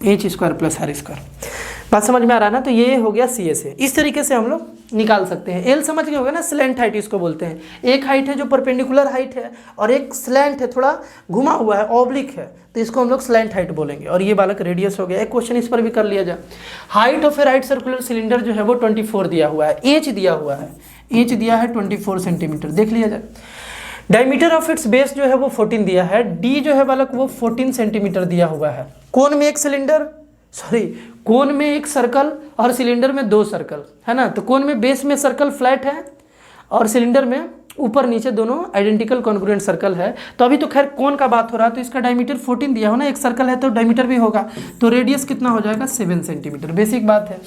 H square plus R square. बात समझ में आ रहा है ना। तो ये हो गया सी एस ए, इस तरीके से हम लोग निकाल सकते हैं। एल समझ गए होगा ना, स्लेंट हाइट इसको बोलते हैं। एक हाइट है जो परपेंडिकुलर हाइट है और एक स्लेंट है, थोड़ा घुमा हुआ है, ऑब्लिक है, तो इसको हम लोग स्लेंट हाइट बोलेंगे। और ये बालक रेडियस हो गया। एक क्वेश्चन इस पर भी कर लिया जाए, height of A right circular cylinder जो है वो 24 दिया हुआ है, एच दिया हुआ है, एच दिया है 24 सेंटीमीटर, देख लिया जाए। डायमीटर ऑफ इट्स बेस जो है वो 14 दिया है, डी जो है बालक वो 14 सेंटीमीटर दिया हुआ है। कोन में एक सिलेंडर, सॉरी कोन में एक सर्कल और सिलेंडर में 2 सर्कल, है ना। तो कोन में बेस में सर्कल फ्लैट है और सिलेंडर में ऊपर नीचे दोनों आइडेंटिकल कॉन्ग्रुएंट सर्कल है। तो अभी तो खैर कोन का बात हो रहा है, तो इसका डायमीटर 14 दिया हो ना, एक सर्कल है तो डायमीटर भी होगा, तो रेडियस कितना हो जाएगा 7 सेंटीमीटर, बेसिक बात है।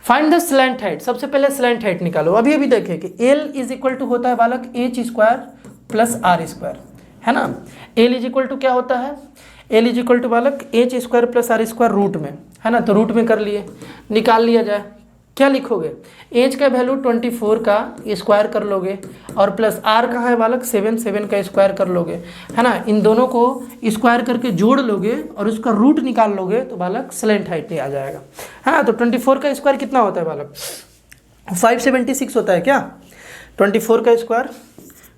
फाइंड द स्लैंट हाइट, सबसे पहले स्लैंट हाइट निकालो। अभी अभी देखें कि एल इज इक्वल टू होता है बालक H square plus R square, है ना। एल इज इक्वल टू क्या होता है, एल इज इक्वल टू बालक H square plus R square root में, है ना। तो रूट में कर लिए, निकाल लिया जाए। क्या लिखोगे, एच का वैल्यू 24 का स्क्वायर कर लोगे और प्लस आर कहाँ है बालक 7 का स्क्वायर कर लोगे, है ना। इन दोनों को स्क्वायर करके जोड़ लोगे और उसका रूट निकाल लोगे तो बालक स्लेंट हाइट आ जाएगा, है ना। तो 24 का स्क्वायर कितना होता है बालक 576 होता है क्या। 24 का स्क्वायर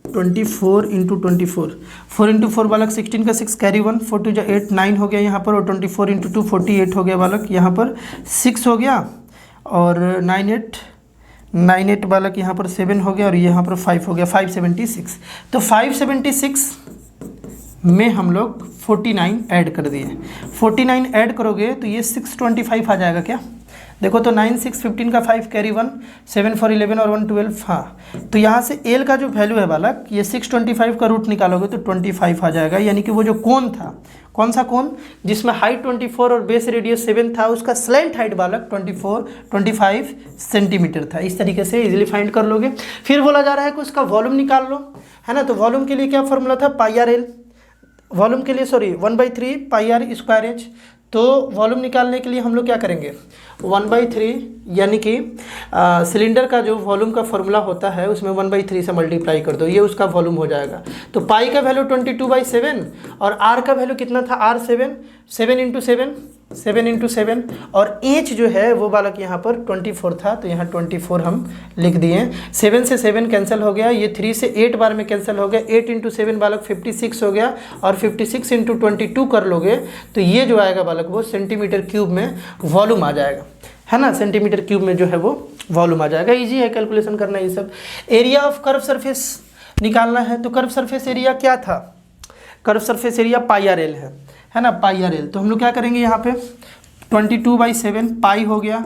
24 इंटू 24, 4 इंटू 4 बालक 16 का 6 कैरी 1, 4 2 8 9 हो गया यहाँ पर, और 24 इंटू 2 48 हो गया बालक, यहाँ पर 6 हो गया और 9 8 बालक यहाँ पर 7 हो गया और यहाँ पर 5 हो गया, 576। तो 576 में हम लोग 49 ऐड कर दिए, 49 ऐड करोगे तो ये 625 आ जाएगा क्या। देखो तो 9 6 15 का 5 कैरी 1, 7 4 11 और 1 12, हाँ। तो यहाँ से एल का जो वैल्यू है बालक ये 625 का रूट निकालोगे तो 25 आ जाएगा। यानी कि वो जो कोन था, कौन सा कोन, जिसमें हाइट 24 और बेस रेडियस 7 था, उसका स्लेंट हाइट बालक 25 सेंटीमीटर था। इस तरीके से इजीली फाइंड कर लोगे। फिर बोला जा रहा है कि उसका वॉल्यूम निकाल लो, है ना। तो वॉल्यूम के लिए क्या फॉर्मूला था, पाई आर एल, वॉल्यूम के लिए sorry 1/3 pi are square H. तो वॉल्यूम निकालने के लिए हम लोग क्या करेंगे 1/3, यानी कि सिलेंडर का जो वॉल्यूम का फॉर्मूला होता है उसमें 1/3 से मल्टीप्लाई कर दो, ये उसका वॉल्यूम हो जाएगा। तो पाई का वैल्यू 22/7 और आर का वैल्यू कितना था, आर 7 इंटू 7 और एच जो है वो बालक यहाँ पर 24 था, तो यहाँ 24 हम लिख दिए। 7 से 7 कैंसिल हो गया, ये 3 से 8 बार में कैंसिल हो गया, 8 इंटू 7 बालक 56 हो गया और 56 इंटू 22 कर लोगे तो ये जो आएगा बालक वो सेंटीमीटर क्यूब में वॉल्यूम आ जाएगा, है ना। सेंटीमीटर क्यूब में जो है वो वॉल्यूम आ जाएगा। इजी है कैलकुलेशन करना ये सब। एरिया ऑफ कर्व सरफेस निकालना है, तो कर्व सरफेस एरिया क्या था, curve surface area pi r L है ना, पाई आर एल। तो हम लोग क्या करेंगे यहाँ पे 22/7 पाई हो गया,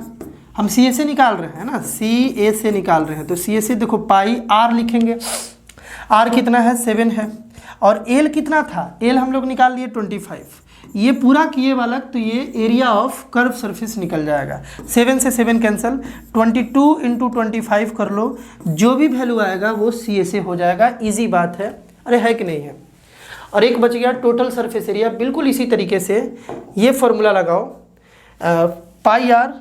हम सी ए से निकाल रहे हैं ना, सी ए से निकाल रहे हैं, तो सी ए से देखो पाई आर लिखेंगे, आर कितना है 7 है और एल कितना था, एल हम लोग निकाल लिए 25, ये पूरा किए बालक तो ये एरिया ऑफ कर्व सरफेस निकल जाएगा। 7 से 7 कैंसिल, 22 इंटू 25 कर लो, जो भी वैल्यू आएगा वो CSA हो जाएगा। इजी बात है, अरे है कि नहीं है। और एक बच गया टोटल सरफेस एरिया। बिल्कुल इसी तरीके से ये फॉर्मूला लगाओ, pi r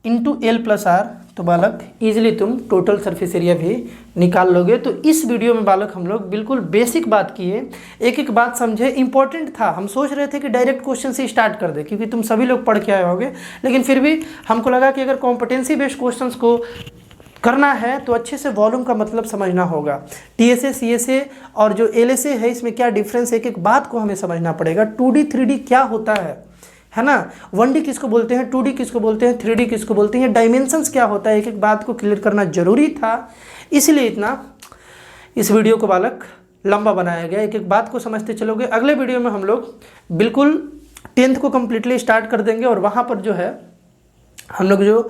into L plus r, तो बालक इजीली तुम टोटल सरफेस एरिया भी निकाल लोगे। तो इस वीडियो में बालक हम लोग बिल्कुल बेसिक बात किए, एक एक बात समझे। इंपॉर्टेंट था, हम सोच रहे थे कि डायरेक्ट क्वेश्चन से स्टार्ट कर दे, क्योंकि तुम सभी लोग पढ़ के आए होगे, लेकिन फिर भी हमको लगा कि अगर कॉम्पिटेंसी बेस्ड क्वेश्चंस को करना है तो अच्छे से वॉल्यूम का मतलब समझना होगा। TSA CSA और जो LSA है इसमें क्या डिफरेंस है, एक एक बात को हमें समझना पड़ेगा। 2D 3D क्या होता है ना, 1D किसको बोलते हैं, 2D किसको बोलते हैं, 3D किसको बोलते हैं, डायमेंशंस क्या होता है, एक एक बात को क्लियर करना जरूरी था। इसलिए इतना इस वीडियो को बालक लंबा बनाया गया, एक एक बात को समझते चलोगे। अगले वीडियो में हम लोग बिल्कुल 10th को कम्प्लीटली स्टार्ट कर देंगे, और वहाँ पर जो है हम लोग जो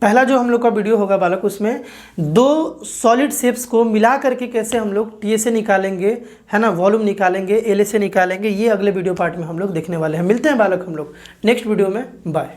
पहला जो हम लोग का वीडियो होगा बालक, उसमें 2 सॉलिड शेप्स को मिला करके कैसे हम लोग TSA निकालेंगे, है ना, वॉल्यूम निकालेंगे, LSA निकालेंगे, ये अगले वीडियो पार्ट में हम लोग देखने वाले हैं। मिलते हैं बालक हम लोग नेक्स्ट वीडियो में। बाय।